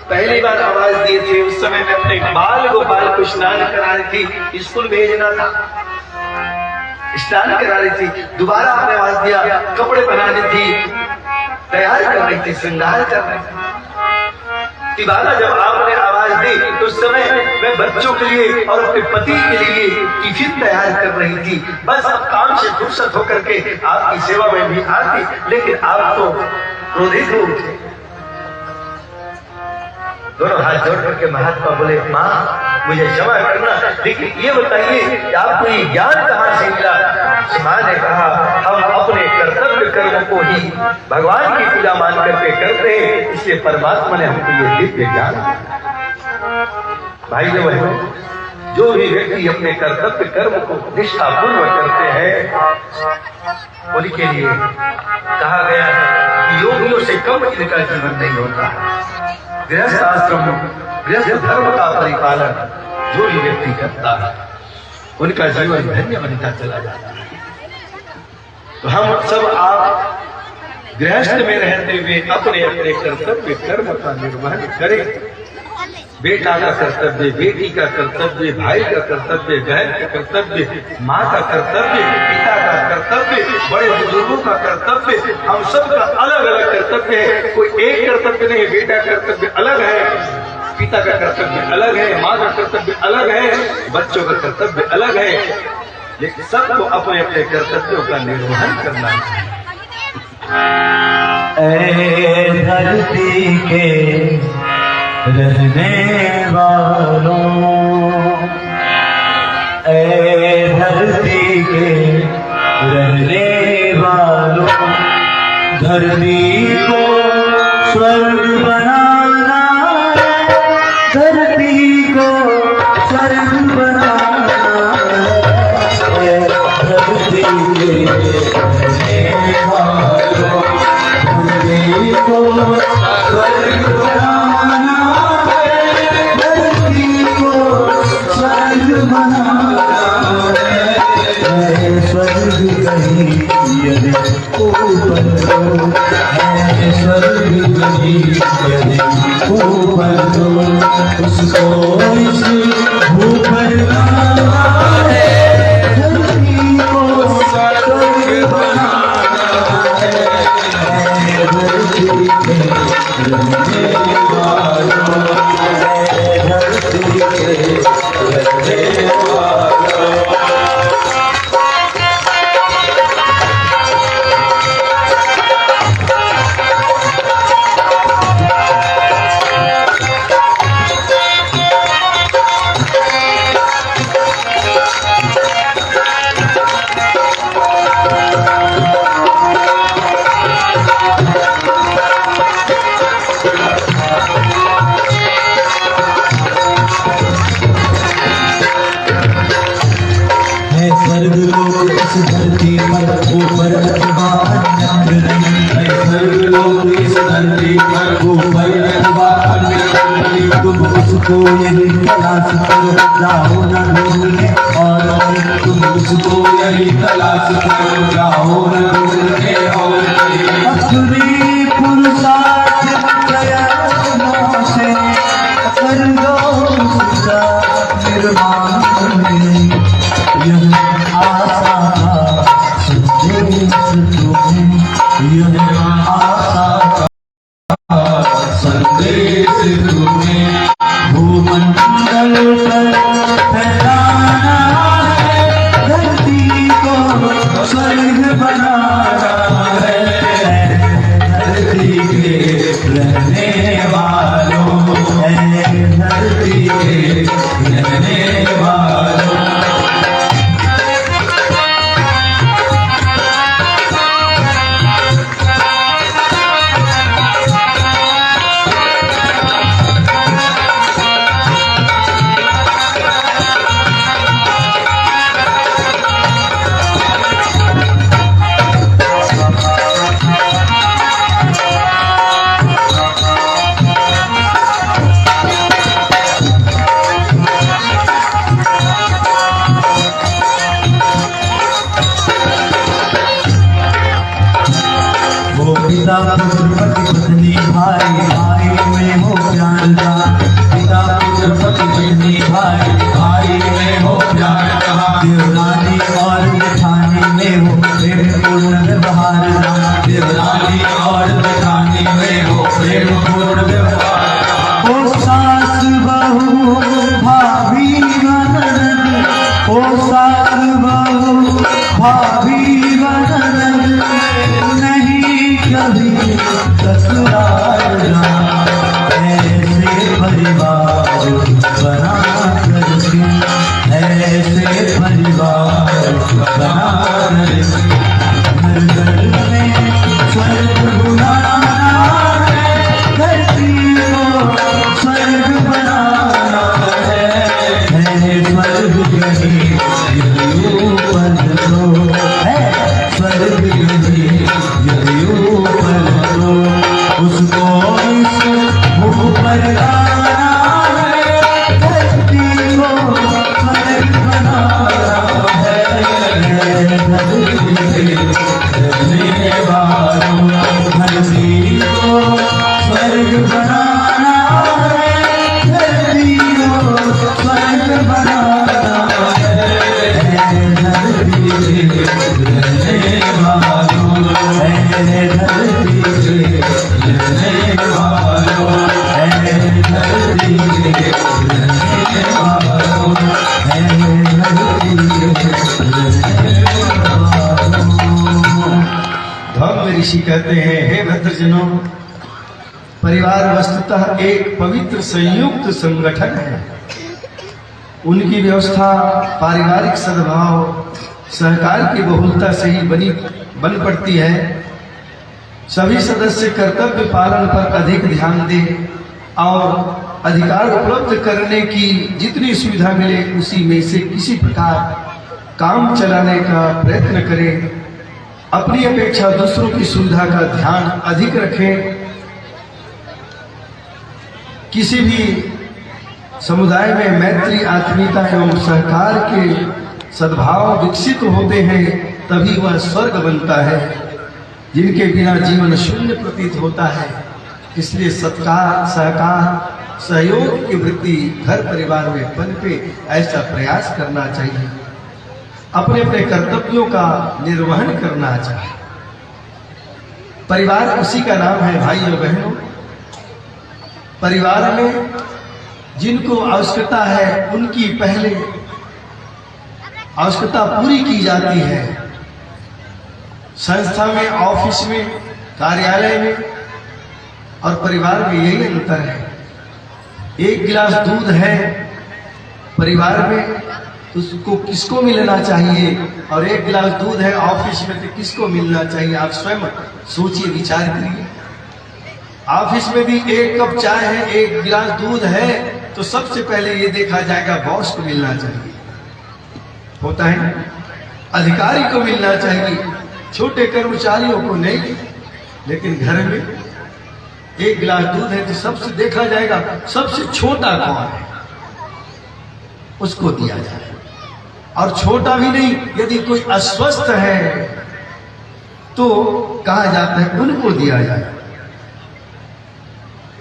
पहली बार आवाज दिए थे उस समय मैं अपने बाल गोपाल को स्नान करा रही थी, स्कूल भेजना था, स्नान करा रही थी। दोबारा आपने आवाज दिया, कपड़े पहना रही थी, तैयार कर रही थी, श्रृंगार कर रही थी। दोबारा जब आपने आवाज दी तो उस समय मैं बच्चों के लिए और अपने पति के लिए टिफिन तैयार कर रही थी। बस अब काम से फुर्सत होकर के आपकी सेवा में भी आती, लेकिन आप तो क्रोधित हो उठे। दोनों हाथ जोड़ करके महात्मा बोले, माँ मुझे क्षमा करना, लेकिन ये बताइए कि आपको ये ज्ञान कहाँ से मिला। माँ ने कहा, हम अपने कर्तव्य कर्म को ही भगवान की पूजा मान करके करते हैं, इसलिए परमात्मा ने हमको ये दिव्य ज्ञान दिया। भाई बहनों, जो भी व्यक्ति अपने कर्तव्य कर्म को निष्ठापूर्वक करते हैं उनके लिए कहा गया है कि योगियों से कम इनका जीवन नहीं होता है। गृहस्थ आश्रम, गृहस्थ धर्म का परिपालन जो भी व्यक्ति करता है उनका जीवन धन्य बनता चला जाता है। तो हम सब आप गृहस्थ में रहते हुए अपने अपने कर्तव्य कर्म का निर्वहन करें। बेटा का कर्तव्य, बेटी का कर्तव्य, भाई का कर्तव्य, बहन का कर्तव्य, माँ का कर्तव्य, पिता का कर्तव्य, बड़े बुजुर्गों का कर्तव्य, हम सब का अलग अलग कर्तव्य है। कोई एक कर्तव्य नहीं, बेटा का कर्तव्य अलग है, पिता का कर्तव्य अलग है, माँ का कर्तव्य अलग है, बच्चों का कर्तव्य अलग है, लेकिन सबको अपने अपने कर्तव्यों का निर्वहन करना है। ऐ धरती के रहने वालों, ऐ धरती के रहने वालों, धरती को स्वर्ग बनाना है, धरती को स्वर्ग बनाना है, धरती के रहने वालों, धरती को स्वर्ग बनाना है, धरती को स्वर्ग बनाना है, स्वर्ग कहीं यदि ऊपर हो, है स्वर्ग कहीं यदि ऊपर हो, उसको इस ऊपर लाना है, धरती को स्वर्ग बनाना है, धरती के रहने वालों, धरती के रहने वालों। स्वर्ग लोक इस धरती पर ऊपर अथवा अन्यत्र नहीं है, स्वर्ग लोक इस धरती पर ऊपर अथवा अन्यत्र नहीं, तुम उस मुझको यही तलाश करो, जाओ न ढूंढने और तुम मुझको यही तलाश करो, जाओ न ढूंढने और अपनी पुरुषार्थ प्रयत्नों से कर दो उसका निर्माण में। यह आशा का संदेश तुम्हें, यह आशा का संदेश तुम्हें भूमंडल पर फैलाना है, धरती को स्वर्ग बनाना है। धरती के रहने वालों, धरती के रहने वालों, पिता पुत्र पति पत्नी भाई भाई में हो प्यार का, पिता पुत्र पति पत्नी भाई भाई में हो प्यार का, देवरानी और जेठानी में हो प्रेम पूर्ण व्यवहार का, देवरानी और जेठानी में हो प्रेम पूर्ण व्यवहार का। ओ सास बहू भाभी ननद, ओ सास बहू भाभी ननद, नहीं कभी ससुराल जाना, ऐसे परिवार बना करके, ऐसे परिवार बना करके घर घर में स्वर्ग बनाना है, धरती को स्वर्ग बनाना है। स्वर्ग यही यही ऊपर तो है, स्वर्ग यही यही ऊपर तो, उसको इस मुँह पर लाना है, धरती को स्वर्ग बनाना है। धरती के रहने वालों, धरती को स्वर्ग बनाना है, धरती को स्वर्ग बनाना है। धरती के रहने वालों, धरती के रहने वालों, धरती के रहने वालों, धम्म ऋषि कहते हैं, हे भद्रजनों, परिवार वस्तुतः एक पवित्र संयुक्त संगठन है। उनकी व्यवस्था पारिवारिक सद्भाव सहकार की बहुलता से ही बन पड़ती है। सभी सदस्य कर्तव्य पालन पर अधिक ध्यान दें और अधिकार उपलब्ध करने की जितनी सुविधा मिले उसी में से किसी प्रकार काम चलाने का प्रयत्न करें। अपनी अपेक्षा दूसरों की सुविधा का ध्यान अधिक रखें। किसी भी समुदाय में मैत्री, आत्मीयता एवं सहकार के सद्भाव विकसित होते हैं, तभी वह स्वर्ग बनता है, जिनके बिना जीवन शून्य प्रतीत होता है। इसलिए सत्कार, सहकार, सहयोग की वृत्ति घर परिवार में पनपे, ऐसा प्रयास करना चाहिए। अपने अपने कर्तव्यों का निर्वहन करना चाहिए। परिवार उसी का नाम है भाइयों बहनों। परिवार में जिनको आवश्यकता है उनकी पहले आवश्यकता पूरी की जाती है। संस्था में, ऑफिस में, कार्यालय में और परिवार में यही अंतर है। एक गिलास दूध है परिवार में तो उसको किसको मिलना चाहिए, और एक गिलास दूध है ऑफिस में तो किसको मिलना चाहिए? आप स्वयं सोचिए, विचार करिए। ऑफिस में भी एक कप चाय है, एक गिलास दूध है, तो सबसे पहले ये देखा जाएगा बॉस को मिलना चाहिए, होता है, अधिकारी को मिलना चाहिए, छोटे कर्मचारियों को नहीं। लेकिन घर में एक गिलास दूध है तो सबसे देखा जाएगा सबसे छोटा कौन है, उसको दिया जाए। और छोटा भी नहीं, यदि कोई अस्वस्थ है तो कहा जाता है उनको दिया जाए।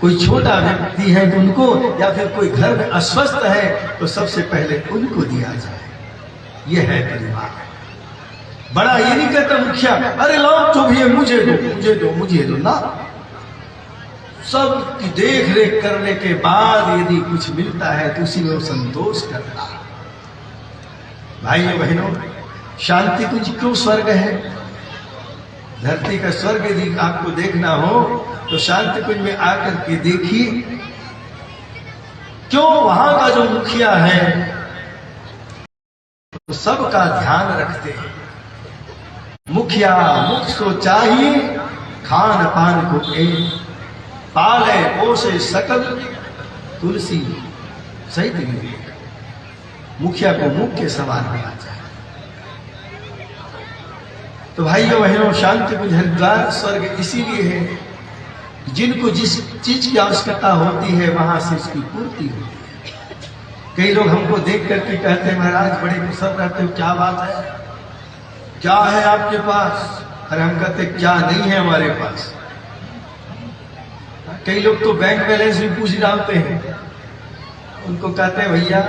कोई छोटा व्यक्ति है तो उनको, या फिर कोई घर में अस्वस्थ है तो सबसे पहले उनको दिया जाए। यह है परिवार। बड़ा ये नहीं कहता मुखिया अरे लाओ जो भी है मुझे दो मुझे दो मुझे दो ना। सबकी देख रेख करने के बाद यदि कुछ मिलता है तो उसी में वो संतोष करता है। भाइयों बहनों, शांति कुंज क्यों स्वर्ग है? धरती का स्वर्ग यदि आपको देखना हो तो शांति कुंज में आकर के देखिए। क्यों? वहां का जो मुखिया है तो सबका ध्यान रखते हैं। मुखिया मुख सो चाहिए, खान पान को एक, पाले पोसे सकल तुलसी सहित विवेक। मुखिया को मुख के समान होना चाहिए। तो भाइयों बहनों, शांति कुंज हरिद्वार स्वर्ग इसीलिए है, जिनको जिस चीज की आवश्यकता होती है वहां से उसकी पूर्ति होती है। कई लोग हमको देख करके कहते हैं महाराज बड़े प्रसन्न रहते हो, क्या बात है, क्या है आपके पास? अरे हम कहते क्या नहीं है हमारे पास। कई लोग तो बैंक बैलेंस भी पूछ डालते हैं। उनको कहते हैं भैया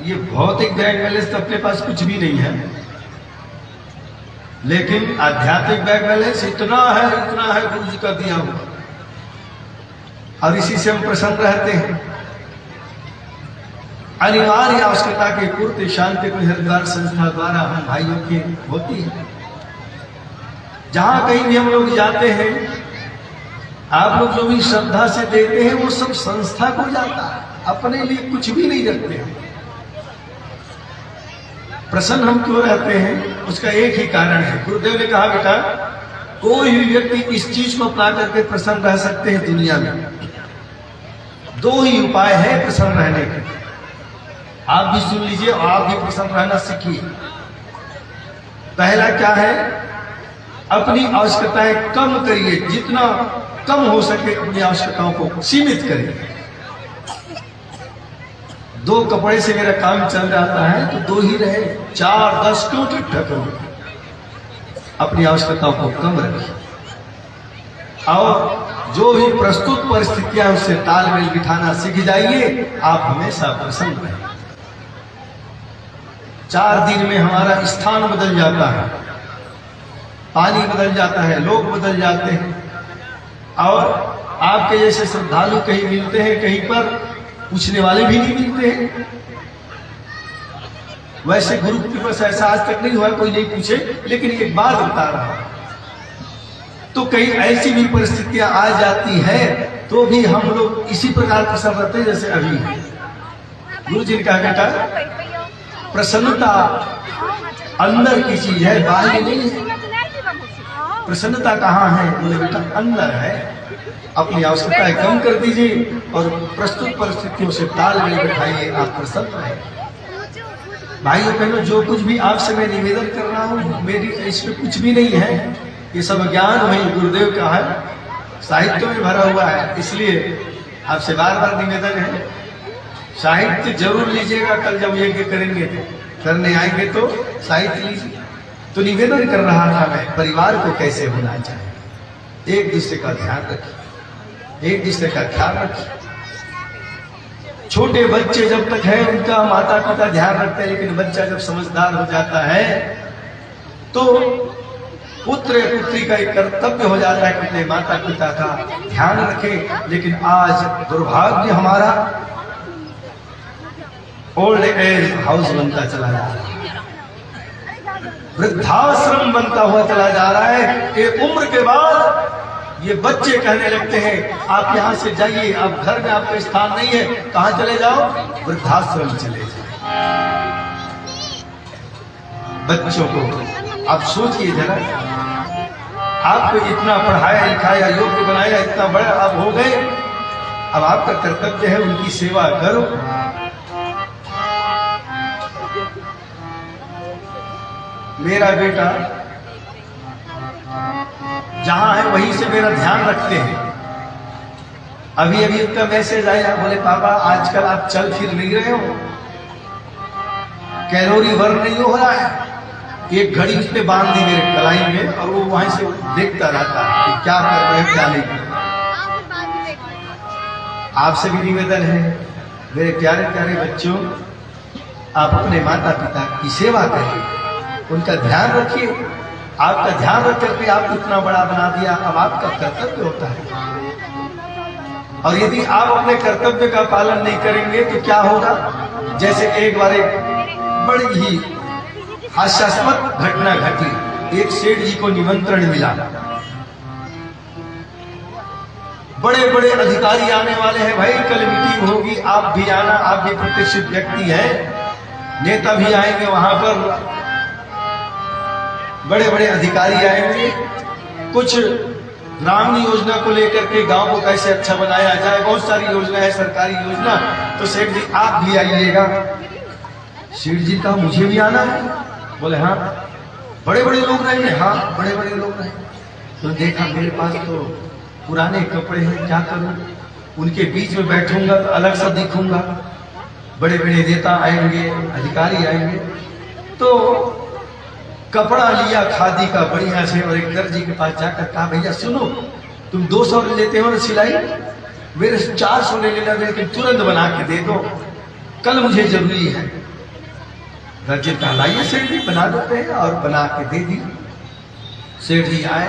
ये भौतिक बैंक बैलेंस तो अपने पास कुछ भी नहीं है, लेकिन आध्यात्मिक बैंक बैलेंस इतना है गुरु जी का दिया हुआ, और इसी से हम प्रसन्न रहते हैं। अनिवार्य आवश्यकता की पूर्ति शांति कुंज हरिद्वार संस्था द्वारा हम भाइयों की होती है। जहां कहीं भी हम लोग जाते हैं, आप लोग जो भी श्रद्धा से देते हैं वो सब संस्था को जाता है, अपने लिए कुछ भी नहीं रखते हैं। प्रसन्न हम क्यों रहते हैं? उसका एक ही कारण है। गुरुदेव ने कहा बेटा कोई भी व्यक्ति इस चीज को अपना करके प्रसन्न रह सकते हैं दुनिया में। दो ही उपाय है प्रसन्न रहने के, आप भी सुन लीजिए और आप भी प्रसन्न रहना सीखिए। पहला क्या है? अपनी आवश्यकताएं कम करिए, जितना कम हो सके अपनी आवश्यकताओं को सीमित करिए। दो कपड़े से मेरा काम चल जाता है तो दो ही रहे, 4-10 क्यों इकट्ठा करो? अपनी आवश्यकताओं को कम रखिए और जो भी प्रस्तुत परिस्थितियां उससे तालमेल बिठाना सीख जाइए, आप हमेशा प्रसन्न रहें। 4 दिन में हमारा स्थान बदल जाता है, पानी बदल जाता है, लोग बदल जाते हैं, और आपके जैसे श्रद्धालु कहीं मिलते हैं, कहीं पर पूछने वाले भी नहीं मिलते हैं। वैसे गुरु के पास ऐसा आज तक नहीं हुआ कोई नहीं पूछे, लेकिन एक बात बता रहा हूं, तो कई ऐसी भी परिस्थितियां आ जाती है तो भी हम लोग इसी प्रकार प्रसन्न रहते हैं जैसे अभी है। गुरु जी ने कहा बेटा प्रसन्नता अंदर की चीज है, बाहर नहीं है। प्रसन्नता कहाँ है? बोले बेटा अंदर है। अपनी आवश्यकताएं कम कर दीजिए और प्रस्तुत परिस्थितियों से तालमेल बिठाइए, आप प्रसन्न रहें। भाइयों बहनों, जो कुछ भी आपसे मैं निवेदन कर रहा हूँ मेरी इसमें कुछ भी नहीं है, ये सब ज्ञान वही गुरुदेव का है, साहित्य में भरा हुआ है। इसलिए आपसे बार बार निवेदन है, साहित्य जरूर लीजिएगा। कल जब यज्ञ करेंगे करने आएंगे तो साहित्य लीजिए। तो निवेदन कर रहा था मैं, परिवार को कैसे होना चाहिए, एक दूसरे का ध्यान रखिए, एक दूसरे का ख्याल रखिए। छोटे बच्चे जब तक है उनका माता पिता ध्यान रखते हैं, लेकिन बच्चा जब समझदार हो जाता है तो पुत्र पुत्री का एक कर्तव्य हो जाता है कि अपने माता पिता का ध्यान रखे। लेकिन आज दुर्भाग्य हमारा ओल्ड एज हाउस बनता चला जा रहा है, वृद्धाश्रम बनता हुआ चला जा रहा है। एक उम्र के बाद ये बच्चे कहने लगते हैं आप यहां से जाइए, अब घर में आपका स्थान नहीं है, कहां चले जाओ? वृद्धाश्रम चले जाओ। बच्चों को आप सोचिए जरा, आपको इतना पढ़ाया लिखाया योग्य बनाया, इतना बड़ा अब हो गए, अब आपका कर्तव्य है उनकी सेवा करो। मेरा बेटा जहां है वहीं से मेरा ध्यान रखते हैं, अभी अभी उनका मैसेज आया, बोले पापा आजकल आप चल फिर नहीं रहे हो, कैलोरी बर्न नहीं हो रहा है। एक घड़ी उसने बांध दी मेरे कलाई में और वो वहीं से देखता रहता है कि क्या कर रहे हैं क्या नहीं कर रहे। आपसे भी निवेदन है मेरे प्यारे प्यारे बच्चों, आप अपने माता पिता की सेवा करिए, उनका ध्यान रखिए। आपका ध्यान रख करके आप इतना बड़ा बना दिया, अब आपका कर्तव्य होता है। और यदि आप अपने कर्तव्य का पालन नहीं करेंगे तो क्या होगा? जैसे एक बार एक बड़ी ही हास्यास्पद घटना घटी। एक सेठ जी को निमंत्रण मिला, बड़े बड़े अधिकारी आने वाले हैं, भाई कल मीटिंग होगी, आप भी आना, आप भी प्रतिष्ठित व्यक्ति हैं, नेता भी आएंगे वहां पर, बड़े बड़े अधिकारी आएंगे, कुछ ग्रामीण योजना को लेकर के गांव को कैसे अच्छा बनाया जाए, बहुत सारी योजना है, सरकारी योजना। तो सेठ जी आप भी आइएगा। सेठ जी कहा मुझे भी आना है? बोले हाँ। बड़े बड़े लोग रहेंगे? हाँ बड़े बड़े लोग रहेंगे। तो देखा मेरे पास तो पुराने कपड़े हैं, क्या करूं? उनके बीच में बैठूंगा तो अलग सा दिखूंगा। बड़े बड़े नेता आएंगे, अधिकारी आएंगे। तो कपड़ा लिया खादी का बढ़िया से और एक दर्जी के पास जाकर कहा भैया सुनो, तुम 200 लेते हो ना सिलाई, मेरे 400 ले लेना, लेकिन तुरंत बना के दे दो, कल मुझे जरूरी है। दर्जी कहा लाइए सेठ जी बना देते हैं, और बना के दे दी। सेठ जी आए,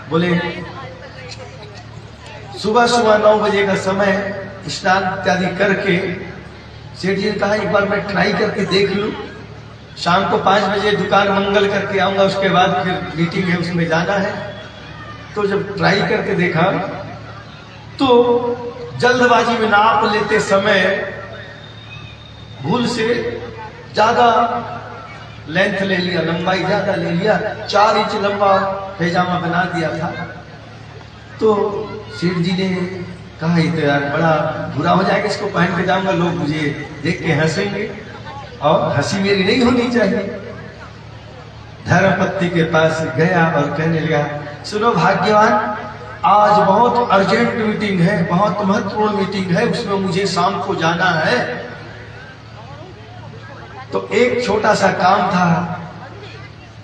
बोले सुबह सुबह 9 बजे का समय, स्नान इत्यादि करके सेठ जी ने कहा एक बार मैं ट्राई करके देख लूं, शाम को 5 बजे दुकान मंगल करके आऊंगा, उसके बाद फिर मीटिंग है उसमें जाना है। तो जब ट्राई करके देखा तो जल्दबाजी में नाप लेते समय भूल से ज्यादा लेंथ ले लिया, लंबाई ज्यादा ले लिया, 4 इंच लंबा पैजामा बना दिया था। तो सेठ जी ने कहा ये तो यार बड़ा बुरा हो जाएगा, इसको पहन के जाऊंगा, लोग मुझे देख के हंसेंगे और हंसी मेरी नहीं होनी चाहिए। धर्मपत्नी के पास गया और कहने लगा सुनो भाग्यवान, आज बहुत अर्जेंट मीटिंग है, बहुत महत्वपूर्ण मीटिंग है, उसमें मुझे शाम को जाना है। तो एक छोटा सा काम था,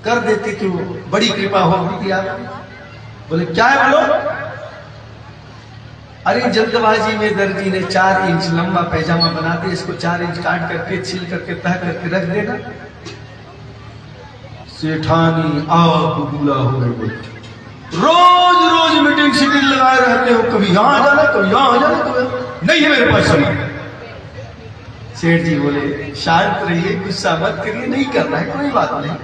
कर देते कि वो बड़ी कृपा होगी आप। बोले क्या है बोलो? अरे जल्दबाजी में दर्जी ने 4 इंच लंबा पैजामा बना दिया, इसको 4 इंच काट करके छिल करके तह करके रख देना। सेठानी आग बबूला हो गई। रोज रोज मीटिंग शिटिंग लगाए रहते हो, कभी यहां जाना कभी यहां जाना, कभी नहीं है मेरे पास समय। सेठ जी बोले शांत रहिए, गुस्सा मत करिए, नहीं करना है, कोई बात नहीं।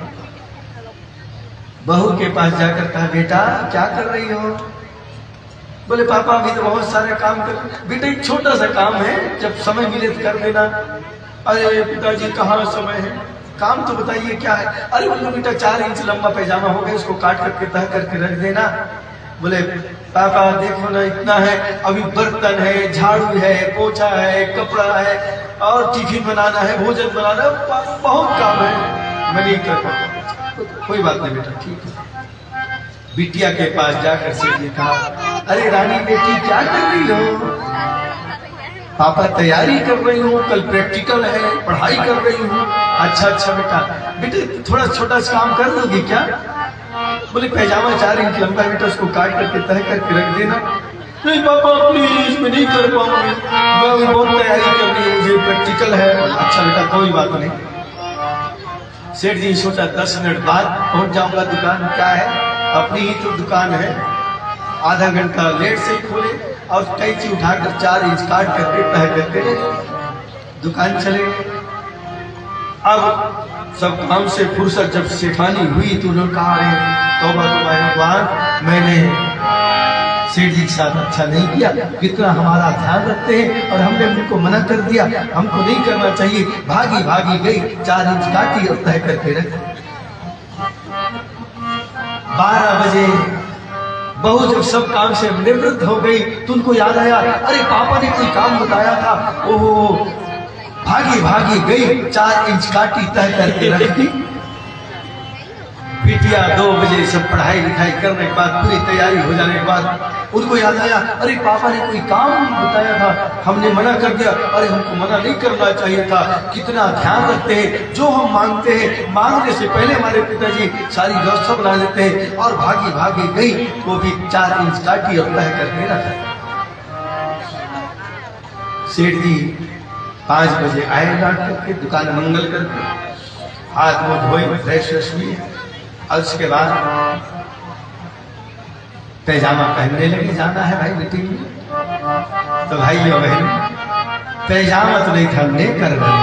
बहू के पास जाकर कहा बेटा क्या कर रही हो? बोले पापा अभी तो बहुत सारे काम कर। बेटा एक छोटा सा काम है, जब समय मिले तो कर देना। अरे पिताजी कहाँ समय है, काम तो बताइए क्या है? अरे बोले बेटा 4 इंच लंबा पैजामा हो गया, उसको काट करके तह करके रख देना। बोले पापा देखो ना इतना है, अभी बर्तन है, झाड़ू है, पोछा है, कपड़ा है, और टिफिन बनाना है, भोजन बनाना है, बहुत काम है, मैं नहीं कर पाता। कोई बात नहीं बेटा ठीक है। बिटिया के पास जाकर सेठ ने कहा अरे रानी बेटी क्या कर रही हो? पापा तैयारी कर रही हूँ, कल प्रैक्टिकल है, पढ़ाई कर रही हूँ। अच्छा अच्छा बेटा, बेटे थोड़ा छोटा सा काम कर दोगी क्या? बोले पैजामा 4 इंच लंबा बेटा, उसको काट करके तह करके रख देना। नहीं पापा प्लीज मैं नहीं कर पाऊंगी, मैं बहुत तैयारी कर रही हूँ, मुझे प्रैक्टिकल है। अच्छा बेटा कोई बात नहीं। सेठ जी सोचा 10 मिनट बाद पहुंच जाऊंगा दुकान, क्या है अपनी ही तो दुकान है, आधा घंटा लेट से ही खोले और कैंची उठाकर 4 इंच काट करके तह करके दुकान चले। अब सब काम से फुर्सत जब सेठानी हुई तो उन्होंने कहा तौबा तौबा भगवान, मैंने सेठ जी के साथ अच्छा नहीं किया, कितना हमारा ध्यान रखते हैं और हमने उनको मना कर दिया, हमको नहीं करना चाहिए। भागी भागी गई, 4 इंच काटी और तय करके रख। 12 बजे बहू जब सब काम से निवृत्त हो गई तो उनको याद आया अरे पापा ने कोई काम बताया था। ओहो, भागी भागी गई, 4 इंच काटी तय करके रख दी। बिटिया 2 बजे सब पढ़ाई लिखाई करने के बाद पूरी तैयारी हो जाने के बाद उनको याद आया, अरे पापा ने कोई काम बताया था, हमने मना कर दिया। अरे हमको मना नहीं करना चाहिए था। कितना ध्यान रखते हैं, जो हम मांगते हैं मांगने से पहले हमारे पिताजी सारी व्यवस्था बना लेते हैं। और भागी भागी गई वो भी 4 इंच काटी और तय करके रखा। सेठ जी 5 बजे आए लौट करके, दुकान मंगल करके, हाथ मुंह धोए, फ्रेश हुए और उसके बाद पैजामा पहनने लगे। जाना है भाई मीटिंग में। तो भाई और बहन, पैजामा तो नहीं था, लेकर गया।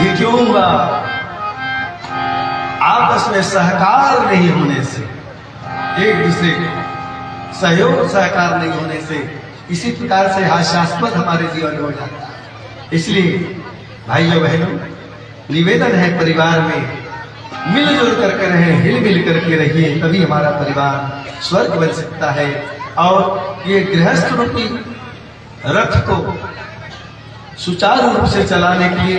ये क्यों हुआ? आपस में सहकार नहीं होने से, एक दूसरे के सहयोग सहकार नहीं होने से इसी प्रकार से हास्यास्पद हमारे जीवन में हो जाता है। इसलिए भाइयों बहनों, निवेदन है परिवार में मिलजुल करके रहें, हिल मिल करके रहिए, तभी हमारा परिवार स्वर्ग बन सकता है। और ये गृहस्थ रूपी रथ को सुचारू रूप से चलाने के लिए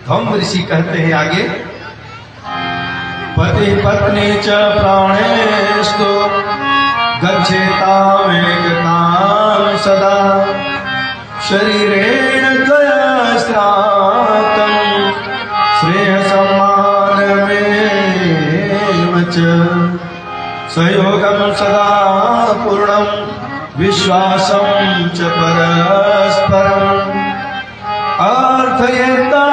धम्म ऋषि कहते हैं आगे, पति पत्नी च प्राणेस्तु गच्छेताम एकताम सदा शरीरेण त्वया श्रातं श्रेय सम्मानमेव च सहयोगं सदा पूर्णं विश्वासं च परस्परम् अर्थयेता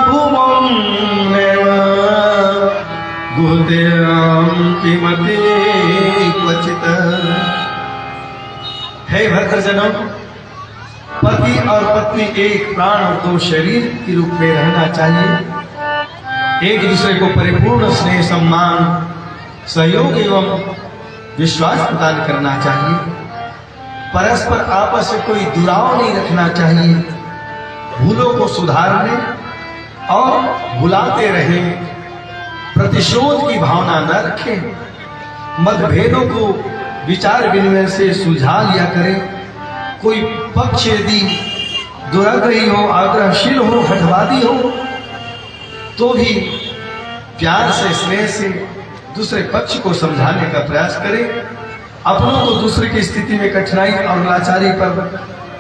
भूमं नैव गुहतेयं किमपि क्वचित्। हे भद्रजनों, पति और पत्नी एक प्राण और 2 शरीर के रूप में रहना चाहिए। एक दूसरे को परिपूर्ण स्नेह सम्मान सहयोग एवं विश्वास प्रदान करना चाहिए। परस्पर आपस में कोई दुराव नहीं रखना चाहिए। भूलों को सुधारने और भुलाते रहें, प्रतिशोध की भावना न रखें। मतभेदों को विचार विनिमय से सुलझा लिया करें। कोई पक्ष यदि दुराग्रही हो, आग्रहशील हो, हठवादी हो, तो भी प्यार से स्नेह से दूसरे पक्ष को समझाने का प्रयास करें। अपनों को दूसरे की स्थिति में कठिनाई और लाचारी पर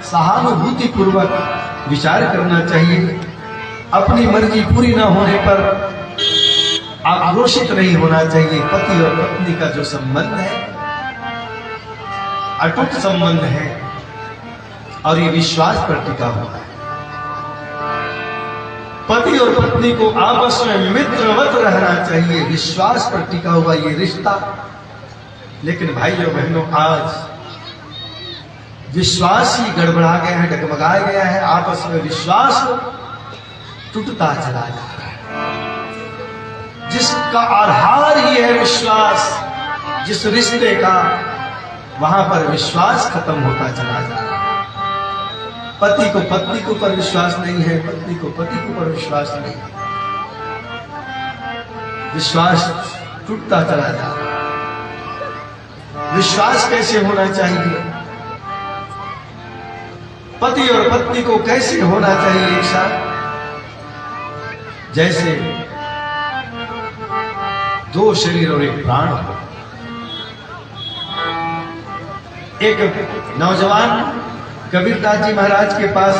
सहानुभूति पूर्वक विचार करना चाहिए। अपनी मर्जी पूरी न होने पर आक्रोशित नहीं होना चाहिए। पति और पत्नी का जो संबंध है अटूट संबंध है और ये विश्वास पर टिका हुआ है। पति और पत्नी को आपस में मित्रवत रहना चाहिए, विश्वास पर टिका हुआ ये रिश्ता। लेकिन भाइयों बहनों, आज विश्वास ही गड़बड़ा गया है, डगमगाया गया है। आपस में विश्वास टूटता चला जा रहा है। जिसका आधार ही है विश्वास, जिस रिश्ते का, वहां पर विश्वास खत्म होता चला जा रहा है। पति को पत्नी के ऊपर विश्वास नहीं है, पत्नी को पति के ऊपर विश्वास नहीं है। विश्वास टूटता चला जा रहा है। विश्वास कैसे होना चाहिए? पति और पत्नी को कैसे होना चाहिए एक साथ? जैसे 2 शरीर और 1 प्राण हो। एक नौजवान कबीरदास जी महाराज के पास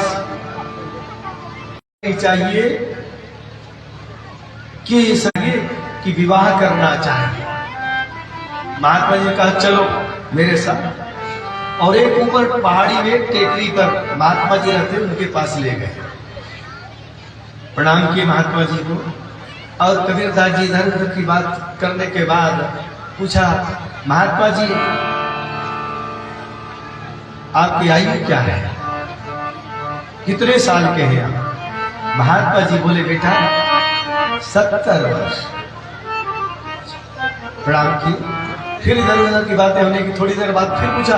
चाहिए कि सगे कि विवाह करना चाहिए। महात्मा जी ने कहा चलो मेरे साथ, और एक ऊपर पहाड़ी में टेकरी पर महात्मा जी रहते, उनके पास ले गए। प्रणाम किए महात्मा जी को, और कबीरदास जी इधर उधर की बात करने के बाद पूछा, महात्मा जी आपकी आयु क्या है, कितने साल के हैं आप? महात्मा जी बोले, बेटा 70 वर्ष। प्रणाम किए। फिर इधर उधर की बातें होने की थोड़ी देर बाद फिर पूछा,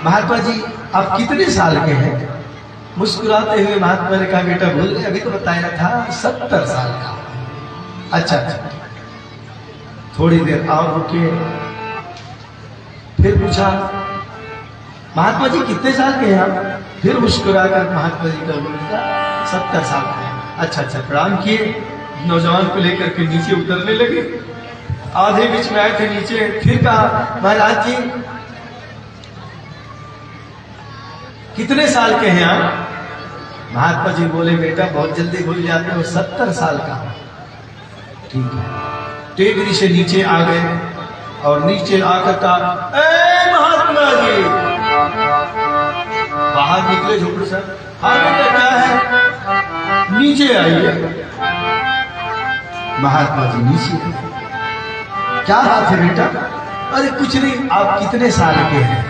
महात्मा जी आप कितने साल के हैं? मुस्कुराते हुए महात्मा ने कहा, बेटा भूल गए, अभी तो बताया था 70 साल का। अच्छा अच्छा। थोड़ी देर और रुके, फिर पूछा, महात्मा जी कितने साल के हैं आप? फिर मुस्कुराकर महात्मा जी का बोला 70 साल का है। अच्छा अच्छा। प्रणाम किए, नौजवान को लेकर के नीचे उतरने लगे। आधे बीच में आए थे नीचे, फिर कहा महाराज जी कितने साल के हैं आप? महात्मा जी बोले बेटा बहुत जल्दी भूल जाते हो, 70 साल का। ठीक है। टेकरी से नीचे आ गए और नीचे आकर कहा ए महात्मा जी, बाहर निकले झोपड़ी से, हाँ बेटा क्या है, नीचे आइए। महात्मा जी नीचे, क्या बात है बेटा? अरे कुछ नहीं, आप कितने साल के हैं?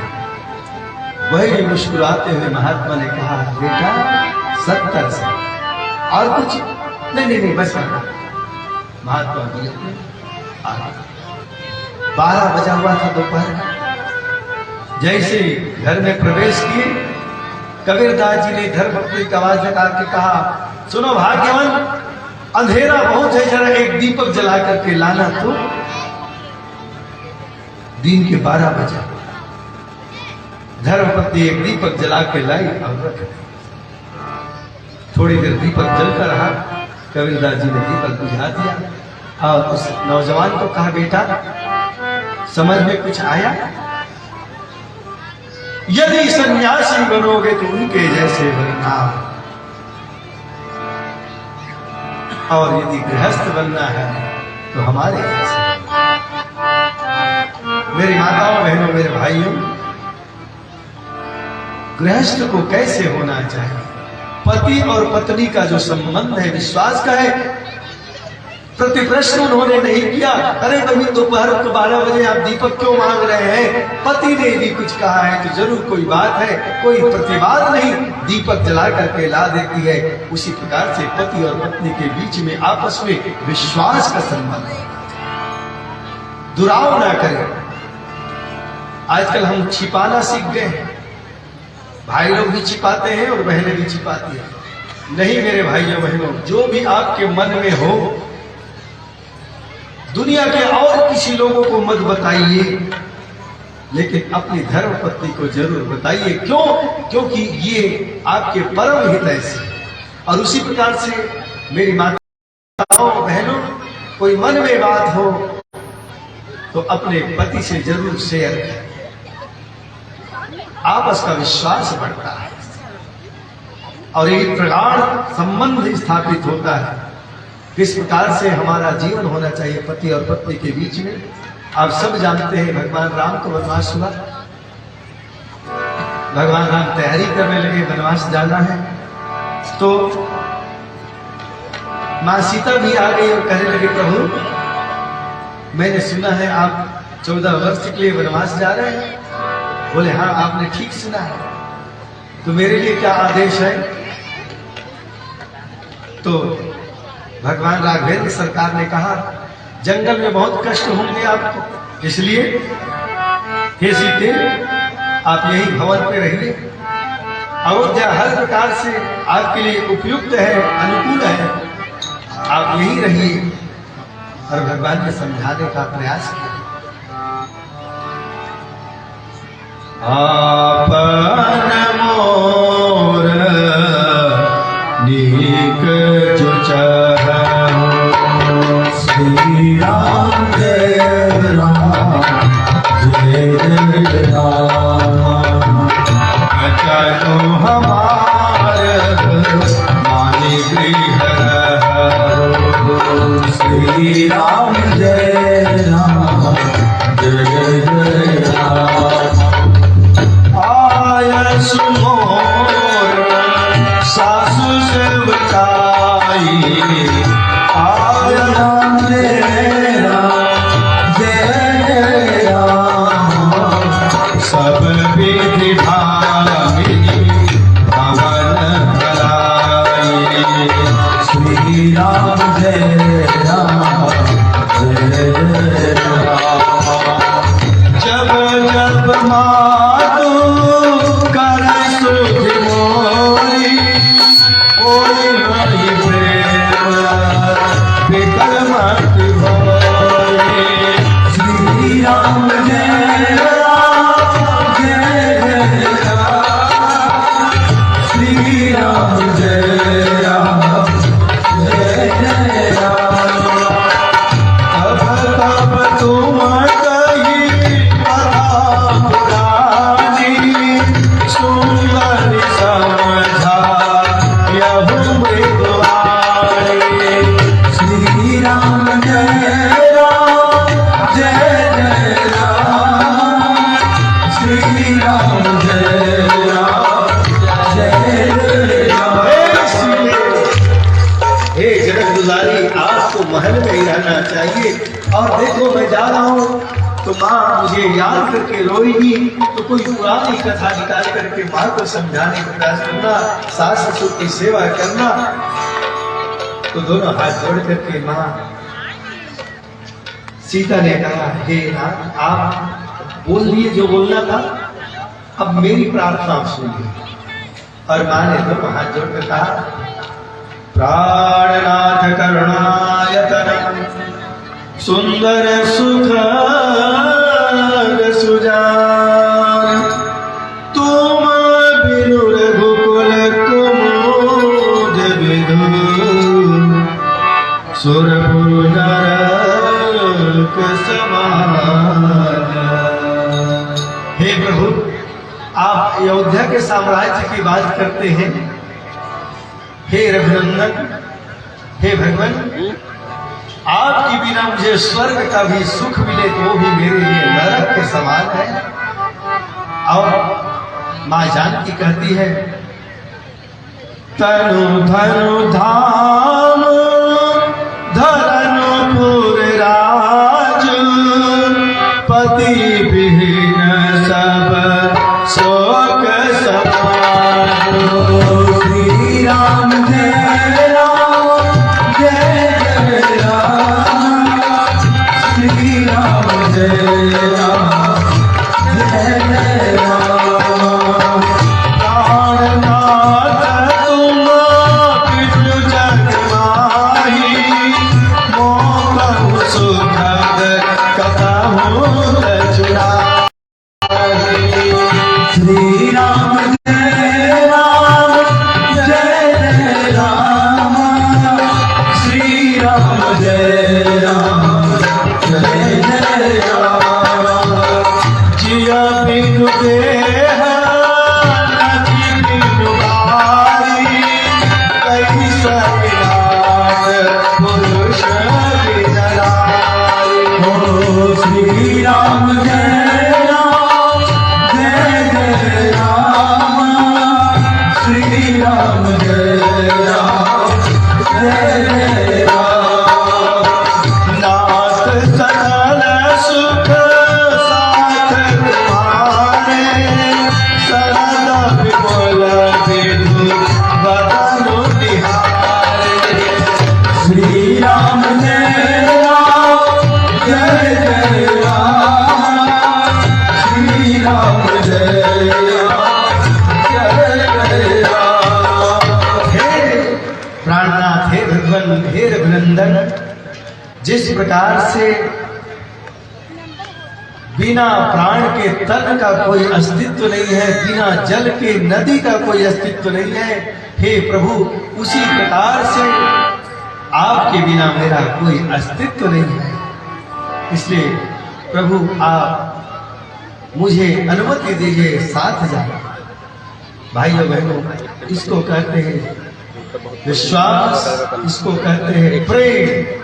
वही मुस्कुराते हुए महात्मा ने कहा बेटा 70 साल। और कुछ नहीं नहीं नहीं बस महात्मा जी आ गए। 12 बजा हुआ था दोपहर। जैसे घर में प्रवेश किए, कबीरदास जी ने धर्मपत्नी की आवाज लगा के कहा सुनो भाग्यवान, अंधेरा बहुत है, जरा एक दीपक जला करके लाना। तो दिन के 12 बजे धर्मपत्नी एक दीपक जला के लाई और रख दी। थोड़ी देर दीपक जलता रहा, कबीरदास जी ने दीपक बुझा दिया और उस नौजवान को कहा बेटा समझ में कुछ आया? यदि सन्यासी बनोगे तो उनके जैसे बनना, और यदि गृहस्थ बनना है तो हमारे जैसे। मेरी माताओं बहनों मेरे भाइयों, गृहस्थ को कैसे होना चाहिए? पति और पत्नी का जो संबंध है विश्वास का है। प्रति प्रश्न उन्होंने नहीं किया, अरे भाई दोपहर को 12 बजे आप दीपक क्यों मांग रहे हैं? पति ने यदि कुछ कहा है तो जरूर कोई बात है, कोई प्रतिवाद नहीं, दीपक जला करके ला देती है। उसी प्रकार से पति और पत्नी के बीच में आपस में विश्वास का संबंध है। दुराव ना करें। आजकल हम छिपाना सीख गए हैं, भाई लोग भी छिपाते हैं और बहनें भी छिपाती हैं। नहीं मेरे भाइयों बहनों, जो भी आपके मन में हो दुनिया के और किसी लोगों को मत बताइए, लेकिन अपनी धर्म पत्नी को जरूर बताइए। क्यों? क्योंकि ये आपके परम हित से। और उसी प्रकार से मेरी माताओं बहनों, कोई मन में बात हो तो अपने पति से जरूर शेयर करें, आपस का विश्वास बढ़ता है और एक प्रगाढ़ संबंध स्थापित होता है। किस प्रकार से हमारा जीवन होना चाहिए पति और पत्नी के बीच में? आप सब जानते हैं भगवान राम को वनवास हुआ, भगवान राम तैयारी करने लगे, वनवास जाना है। तो मां सीता भी आ गई और कहने लगे प्रभु मैंने सुना है आप 14 वर्ष के लिए वनवास जा रहे हैं। बोले हाँ आपने ठीक सुना है, तो मेरे लिए क्या आदेश है? तो भगवान राघवेंद्र सरकार ने कहा जंगल में बहुत कष्ट होंगे आपको, इसलिए हे सीते आप यही भवन पे रहिए। अयोध्या हर प्रकार से आपके लिए उपयुक्त है, अनुकूल है, आप यही रहिए। और भगवान ने समझाने का प्रयास किया। आपन मोर नीक जो चाहो, श्री राम जय राम जय जय राम। चलो हमार माने गृह श्री राम जय राम जय जय राम। आय सुमोर सासु सेवकाई, आय राम जय राम जय राम। सब विधि भामिनी भवन भलाई, श्री राम जय राम जय जय राम। जब जब मातु कर सुधि मोरी, कोई नहीं प्रेम विकल मत भोरी। श्री राम जय राम जय जय राम। श्री राम जय राम जय जय राम। राम जय राम जय राम। हे जगत गुजारी, आपको महल में ही रहना चाहिए। और देखो मैं जा रहा हूँ तो माँ मुझे याद करके रोएगी, तो कोई पुरानी कथा निकाल करके माँ को समझाने का प्रयास करना, सास ससुर की सेवा करना। तो दोनों हाथ जोड़ करके माँ सीता ने कहा, हे नाथ आप बोल दिए जो बोलना था, अब मेरी प्रार्थना आप सुनिए। और माँ ने दोनों हाथ जोड़कर कहा, प्राणनाथ करुणायतन सुंदर सुखद सुजान, तुम बिनु रघुकुल कुमुद विधु, सुरपुर नरक समान। हे प्रभु, आप अयोध्या के साम्राज्य की बात करते हैं। हे रघुनंदन, हे भगवान, आपके बिना मुझे स्वर्ग का भी सुख मिले तो वो भी मेरे लिए नरक के समान है। और माँ जानकी कहती है, तनु धनु धाम धरनुपुर राज, पति विहीन सब शोक समान। श्री राम जय राम जय जय राम। श्री राम जय राम जय जय राम। प्राणनाथ तुम विष्णु जग माही, मोह सुखद कथाहु रचनाहि। श्री राम जय राम जय जय राम। श्री राम जय राम जय जय राम। जिया बिनु देह नदी बिनु बारी, कैसा विराट पुरुष बिन नारी। ओ श्री राम जय राम जय जय राम। श्री राम जय राम जय जय राम। नाथ सकल सुख साथ तुम्हारे, सदा विपुल विधु बदनु निहारे। श्री राम जय राम जय जय राम। श्री राम जय राम जय जय राम। हे प्राणनाथ, हे भगवान, हे रघुनंदन, जिस प्रकार से बिना प्राण के तन का कोई अस्तित्व नहीं है, बिना जल के नदी का कोई अस्तित्व नहीं है, हे प्रभु उसी प्रकार से आपके बिना मेरा कोई अस्तित्व नहीं है। इसलिए प्रभु आप मुझे अनुमति दीजिए साथ जाना। भाइयों बहनों, इसको कहते हैं विश्वास, इसको कहते हैं प्रेम।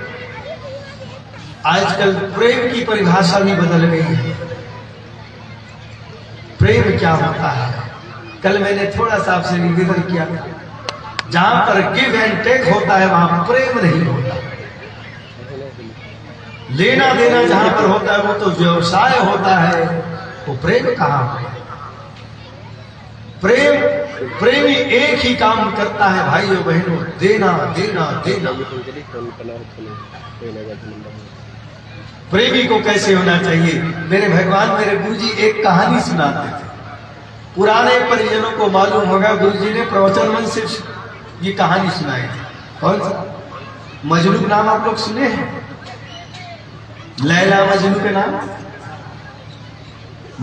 आजकल प्रेम की परिभाषा भी बदल गई है। प्रेम क्या होता है? कल मैंने थोड़ा सा आपसे निवेदन किया, जहां पर गिव एंड टेक होता है वहां प्रेम नहीं होता। लेना देना जहां पर होता है वो तो व्यवसाय होता है, वो प्रेम कहां है? प्रेमी एक ही काम करता है भाइयों बहनों, देना देना देना। प्रेमी को कैसे होना चाहिए? मेरे भगवान, मेरे गुरुजी एक कहानी सुनाते थे। पुराने परिजनों को मालूम होगा, गुरुजी ने प्रवचन मंच से ये कहानी सुनाई थी। कौन सा? मजनू का नाम आप लोग सुने हैं? लैला मजनू के नाम।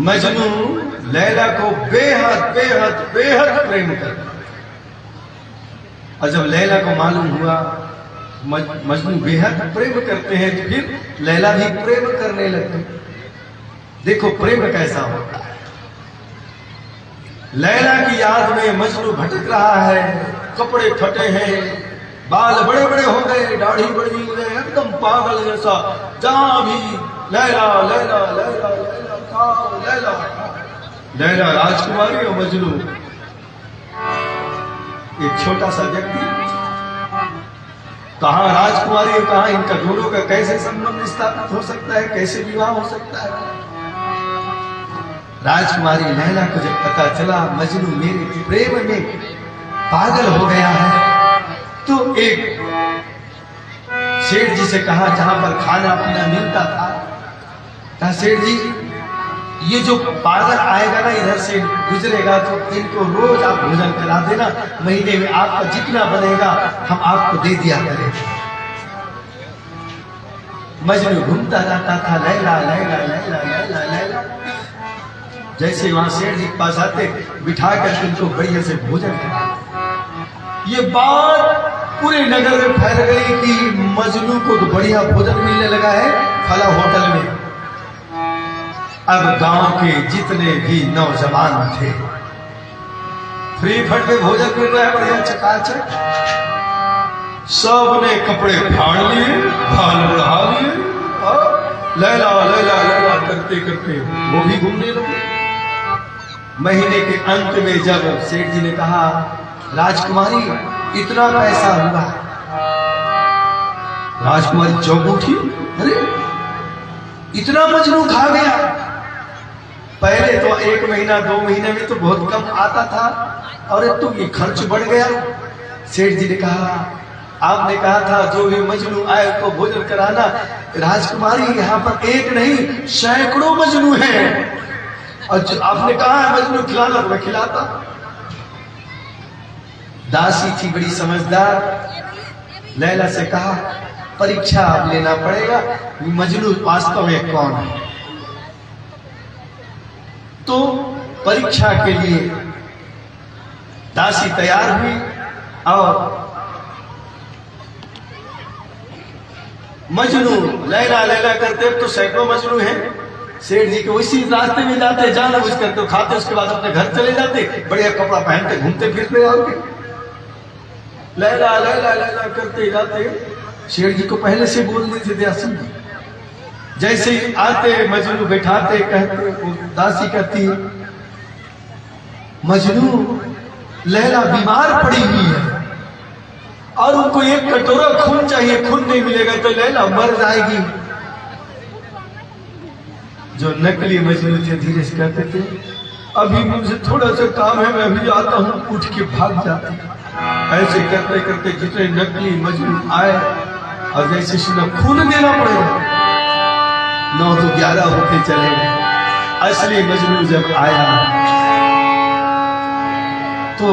मजनू लैला को बेहद बेहद बेहद प्रेम करता, और जब लैला को मालूम हुआ मजनू बेहद प्रेम करते हैं, तो फिर लैला भी प्रेम करने लगी। देखो प्रेम कैसा होता है। लैला की याद में मजनू भटक रहा है, कपड़े फटे हैं, बाल बड़े बड़े हो गए, दाढ़ी बड़ी हो गई, एकदम पागल जैसा। जहां भी लैला लैला लैला लैला लैला, लैला राजकुमारी और मजनू एक छोटा सा व्यक्ति, कहां राजकुमारी और कहां इनका दोनों का कैसे संबंध स्थापित हो सकता है, कैसे विवाह हो सकता है। राजकुमारी लैला को जब पता चला मजनू मेरे प्रेम में पागल हो गया है, तो एक सेठ जी से कहा जहां पर खाना पीना मिलता था, कहा सेठ जी ये जो पागल आएगा ना इधर से गुजरेगा तो इनको रोज आप भोजन करा देना, महीने में आपका जितना बनेगा हम आपको दे दिया करेंगे। मजनू घूमता रहता था, लैला लैला लैला लैला लैला। जैसे वहां सेठ जी के पास आते बिठा कर उनको बढ़िया से भोजन करा। ये बात पूरे नगर में फैल गई कि मजनू को तो बढ़िया भोजन मिलने लगा है फला होटल में। अब गांव के जितने भी नौजवान थे, फ्री फंड में भोजन मिल रहा है बढ़िया चकाचक, सबने कपड़े फाड़ लिए, बाल बढ़ा लिए और लैला लैला लैला करते करते वो भी घूमने लगे। महीने के अंत में जब सेठ जी ने कहा राजकुमारी इतना पैसा हुआ, राजकुमारी चौंक उठी, अरे इतना मजनू खा गया। पहले तो 1 महीना 2 महीने में तो बहुत कम आता था, और अब तो ये खर्च बढ़ गया। सेठ जी ने कहा आपने कहा था जो भी मजनू आए को भोजन कराना, राजकुमारी यहाँ पर एक नहीं सैकड़ों मजनू हैं, और आपने कहा है मजनू खिलाना तो मैं खिलाता। दासी थी बड़ी समझदार, लैला से कहा परीक्षा अब लेना पड़ेगा, मजनू वास्तव में कौन है। तो परीक्षा के लिए दासी तैयार हुई और मजनू लैला लैला करते तो सैकड़ों मजनू हैं। सेठ जी को इसी रास्ते में जाते, जानबूझ कर तो खाते, उसके बाद अपने घर चले जाते, बढ़िया कपड़ा पहनते घूमते फिरते आते, लैला लैला लैला करते जाते। शेठ जी को पहले से बोल देते दासी, जैसे ही आते मजनू बैठाते, कहते दासी कहती मजनू लैला बीमार पड़ी हुई है और उनको 1 कटोरा खून चाहिए, खून नहीं मिलेगा तो लैला मर जाएगी। जो नकली मजनू थे धीरे से कहते थे अभी मुझे थोड़ा सा काम है, मैं अभी आता हूँ, उठ के भाग जाते। ऐसे करते करते जितने नकली मजनू आए और जैसे सुना खून देना पड़ेगा, 9 तो 11 होते चले गए। असली मजनू जब आया तो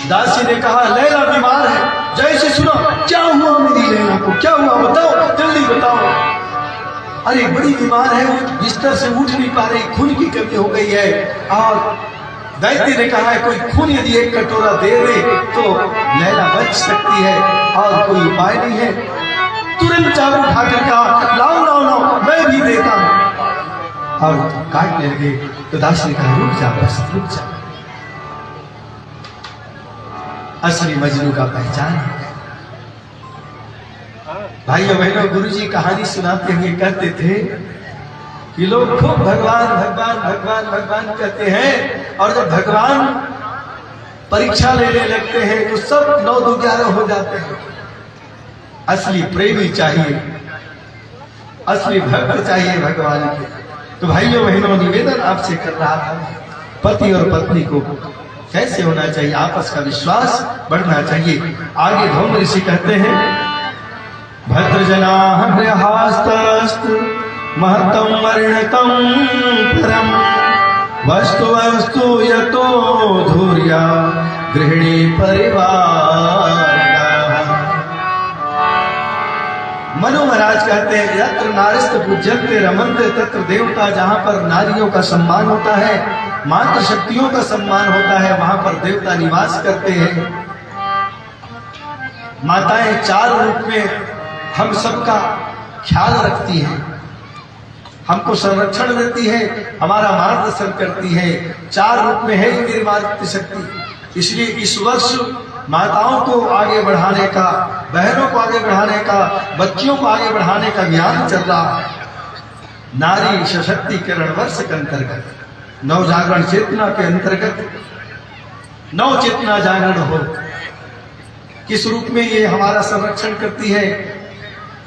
दासी ने कहा लैला बीमार है। जैसे सुना क्या हुआ मेरी लैला को, क्या हुआ बताओ, जल्दी बताओ। अरे बड़ी बीमार है, वो बिस्तर से उठ नहीं पा रही, खून की कमी हो गई है। और वैद्य ने कहा है कोई खून यदि 1 कटोरा दे दे तो लैला बच सकती है, और कोई उपाय नहीं है। तुरंत चावल उठाकर कहा लाओ लाओ लाओ, मैं भी देता हूं। और काटने लगे तो दासी ने कहा रुक जा, बस रुक जा। असली मजनू का पहचान है। भाइयों बहनों, गुरुजी कहानी सुनाते हुए कहते थे कि लोग खूब भगवान भगवान भगवान भगवान कहते हैं, और जब भगवान परीक्षा लेने लगते हैं तो सब 9 2 11 हो जाते हैं। असली प्रेमी चाहिए, असली भक्त चाहिए भगवान के। तो भाइयों बहनों, निवेदन आपसे कर रहा था, पति और पत्नी को कैसे होना चाहिए, आपस का विश्वास बढ़ना चाहिए। आगे धौम ऋषि कहते हैं भद्रजनाः गृहास्तस्तु महतं वर्णतं परं वस्तु वस्तु यतो धूर्या गृहिणी परिवार। मनु महाराज कहते हैं यत्र नारिस्त पूज्यन्ते रमन्ते तत्र देवता, जहां पर नारियों का सम्मान होता है, मातृ शक्तियों का सम्मान होता है, वहां पर देवता निवास करते हैं। माताएं 4 रूप में हम सबका ख्याल रखती हैं, हमको संरक्षण देती है, हमारा मार्गदर्शन करती है। 4 रूप में है मेरी मातृ शक्ति। इसलिए इस वर्ष माताओं को आगे बढ़ाने का, बहनों को आगे बढ़ाने का, बच्चियों को आगे बढ़ाने का ज्ञान चल रहा है। नारी सशक्तिकरण वर्ष के अंतर्गत नव जागरण चेतना के अंतर्गत नव चेतना जागरण हो, किस रूप में ये हमारा संरक्षण करती है।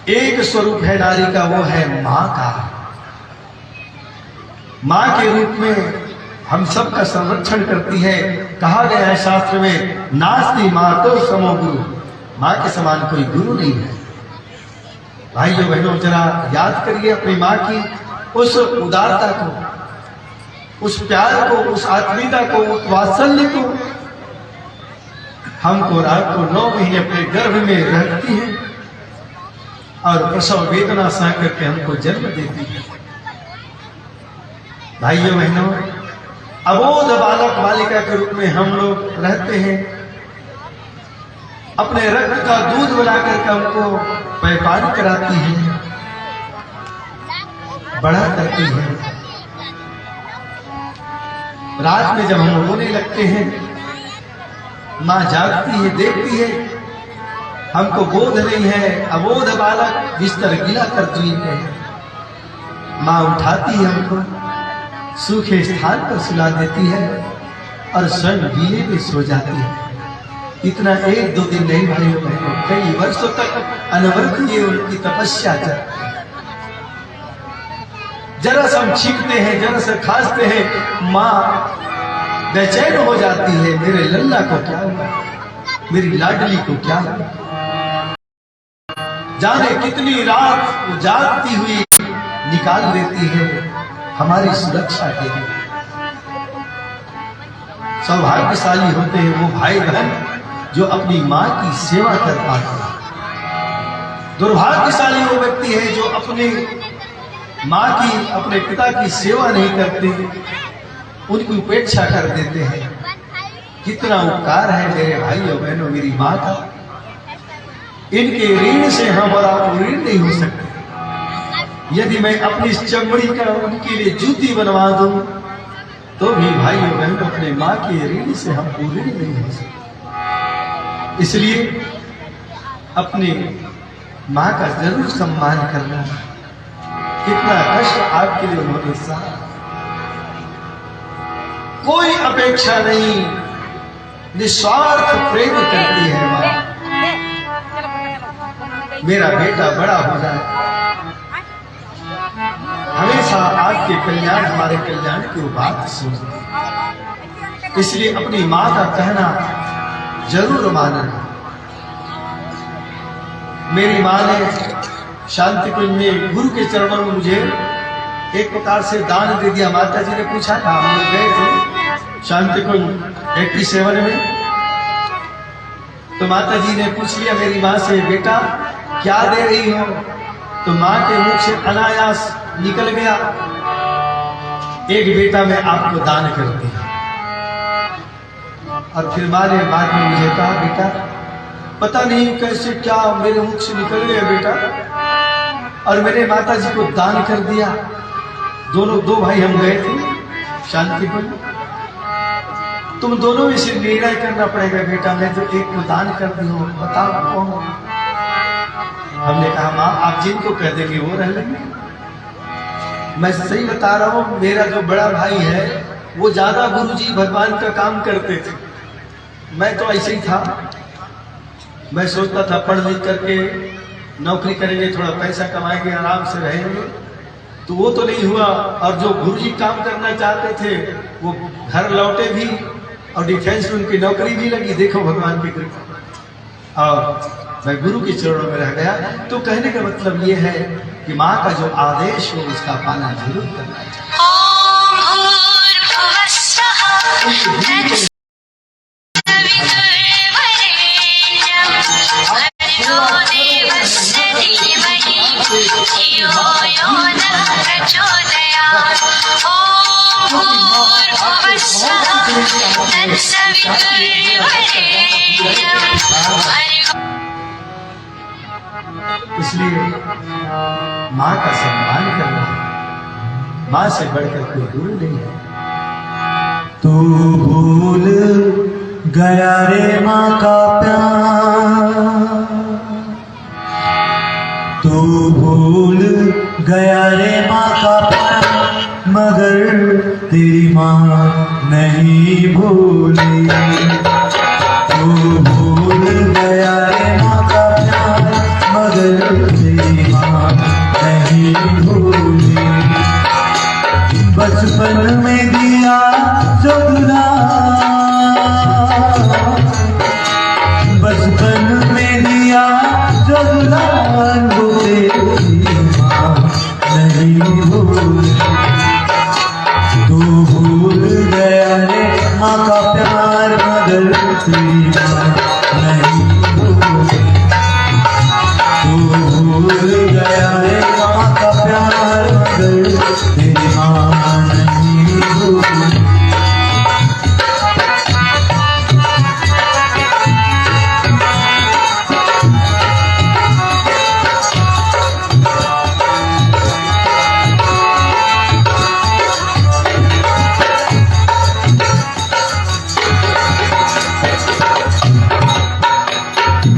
एक स्वरूप है नारी का, वो है मां का। मां के रूप में हम सबका संरक्षण करती है। कहा गया है शास्त्र में, नास्ति मातो समो गुरु, मां के समान कोई गुरु नहीं है। भाइयों बहनों, जरा याद करिए अपनी मां की उस उदारता को, उस प्यार को, उस आत्मीयता को, उस वात्सल्य को। हमको रात को 9 महीने अपने गर्भ में रखती है और प्रसव वेदना सह करके हमको जन्म देती है। भाइयों बहनों, अबोध बालक बालिका के रूप में हम लोग रहते हैं। अपने रक्त का दूध बनाकर के हमको पैपान कराती है, बड़ा करती है। रात में जब हम रोने लगते हैं, मां जागती है, देखती है, हमको बोध नहीं है। अबोध बालक बिस्तर गीला कर दी है, मां उठाती है, हमको सूखे स्थान पर सुला देती है और स्वयं गीले में सो जाती है। इतना 1-2 दिन नहीं भाइयों बहनों, कई वर्षों तक अनवरत ये उनकी तपस्या चलती है। जरा से हम छींकते हैं, जरा से खांसते हैं, मां बेचैन हो जाती है। मेरे लल्ला को क्या हुआ, मेरी लाडली को क्या हुआ। जाने कितनी रात वो जागती हुई निकाल देती है हमारी सुरक्षा के लिए। सौभाग्यशाली होते हैं वो भाई बहन जो अपनी मां की सेवा कर पाते हैं। दुर्भाग्यशाली वो व्यक्ति है जो अपने मां की, अपने पिता की सेवा नहीं करते, उनकी उपेक्षा कर देते हैं। कितना उपकार है मेरे भाइयों बहनों मेरी मां का। इनके ऋण से हम और आप ऋण नहीं हो सकते। यदि मैं अपनी चमड़ी का उनके लिए जूती बनवा दूं तो भी भाइयों बहनों अपने मां के ऋण से हम पूरे नहीं हो सकते। इसलिए अपनी मां का जरूर सम्मान करना। कितना कष्ट आपके लिए उन्होंने सहा, कोई अपेक्षा नहीं, निस्वार्थ प्रेम करती है मां। मेरा बेटा बड़ा हो जाए, हमेशा आपके कल्याण, हमारे कल्याण की बात सोचती है। इसलिए अपनी मां का कहना जरूर मानना। मेरी मां ने शांति कुंज में गुरु के चरणों में मुझे एक प्रकार से दान दे दिया। माता जी ने पूछा था, हम लोग गए थे शांति कुंज 87 में, तो माता जी ने पूछ लिया मेरी मां से, बेटा क्या दे रही हो। तो मां के मुख से अनायास निकल गया, एक बेटा मैं आपको दान करती हूं। और फिर मां ने बाद में मुझे कहा, बेटा पता नहीं कैसे क्या मेरे मुख से निकल गया बेटा, और मैंने माता जी को दान कर दिया। दोनों 2 भाई हम गए थे शांतिकुंज, तुम दोनों में से निर्णय करना पड़ेगा बेटा, मैं तो एक को दान कर दी हूं, बताओ कौन। हमने कहा मां आप जिनको कह देंगे वो रह लेंगे। मैं सही बता रहा हूं, मेरा जो बड़ा भाई है वो ज्यादा गुरुजी भगवान का काम करते थे, मैं तो ऐसे ही था। मैं सोचता था पढ़ लिख करके नौकरी करेंगे, थोड़ा पैसा कमाएंगे, आराम से रहेंगे, तो वो तो नहीं हुआ। और जो गुरुजी काम करना चाहते थे वो घर लौटे भी और डिफेंस में उनकी नौकरी भी लगी। देखो भगवान की कृपा। और मैं गुरु के चरणों में रह गया। तो कहने का मतलब ये है कि माँ का जो आदेश हो उसका पालन जरूर करना चाहिए। इसलिए माँ का सम्मान करना, माँ से बढ़कर कोई गुरु नहीं है। तू भूल गया रे माँ का प्यार, तू भूल गया रे माँ का प्यार, मगर तेरी माँ भूली। तू भूल गया रे माँ का प्यार मगर तेरी माँ नहीं भूली। बचपन में दिया जो दुलार, बचपन में दिया जो दुलार वो तेरी माँ नहीं भूली। तू भूल गया रे माँ का प्यार मगर तेरी माँ नहीं भूली। तू भूल गया रे माँ का प्यार मगर तेरी माँ नहीं भूली।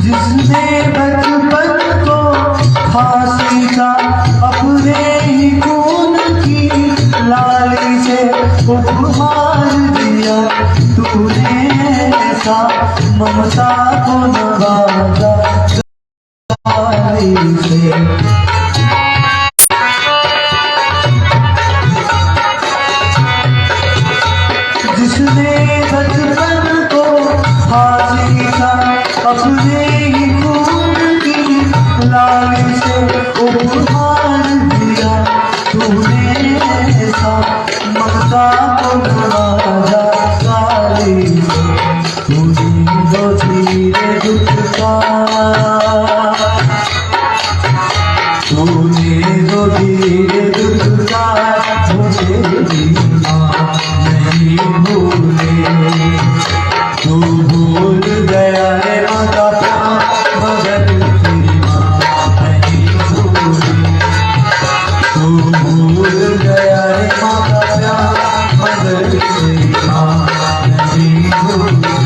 जिसने बचपन को फांसी का अपने ही खून की लाली से उपहार दिया, तूने ऐसा ममता को नवाजा लाली से। जिसने बचपन को फांसी का अपने ही खून की लाली से उपहार दिया, तूने ऐसा ममता को नवाजा लाली से। तूने जो धीरे दुखा, तूने जो धीरे दुखा मुझे माँ नहीं भूले। तू भूल गया रे माँ का प्यार मगर तेरी माँ नहीं भूली। तू भूल गया रे माँ का प्यार मगर तेरी माँ नहीं भूली।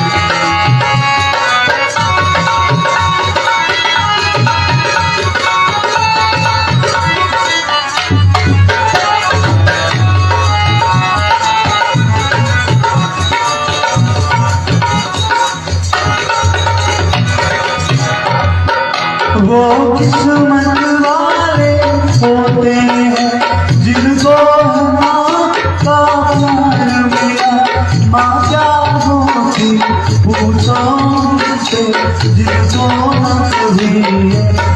वो किस्मत वाले होते हैं जिनको माँ का प्यार मिला। माँ क्या होती पूछो मुझसे, जिनको कभी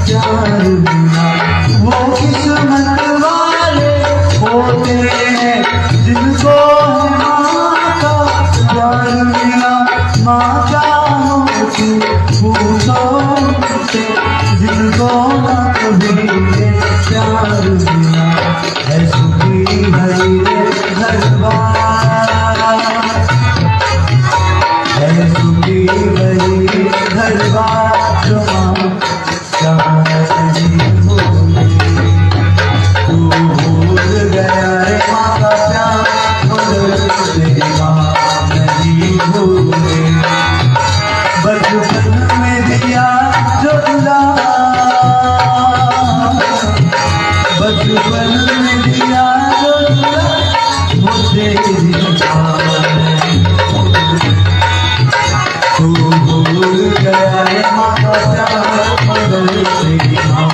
प्यार मिला। वो किस्मत वाले होते हैं जिनको माँ का प्यार मिला। माँ क्या होती पूछो मुझसे, जिनको न कभी प्यार मिला। है सुखी भरी घर बार, है सुखी भरी घर बार जो माँ नहीं भूली। तू भूल गया रे माँ का प्यार मगर तेरी माँ नहीं भूली। बचपन में दिया जो दुलार, बचपन में दिया जो दुलार वो तेरी माँ नहीं भूली। तू भूल गया रे माँ का प्यार मगर तेरी माँ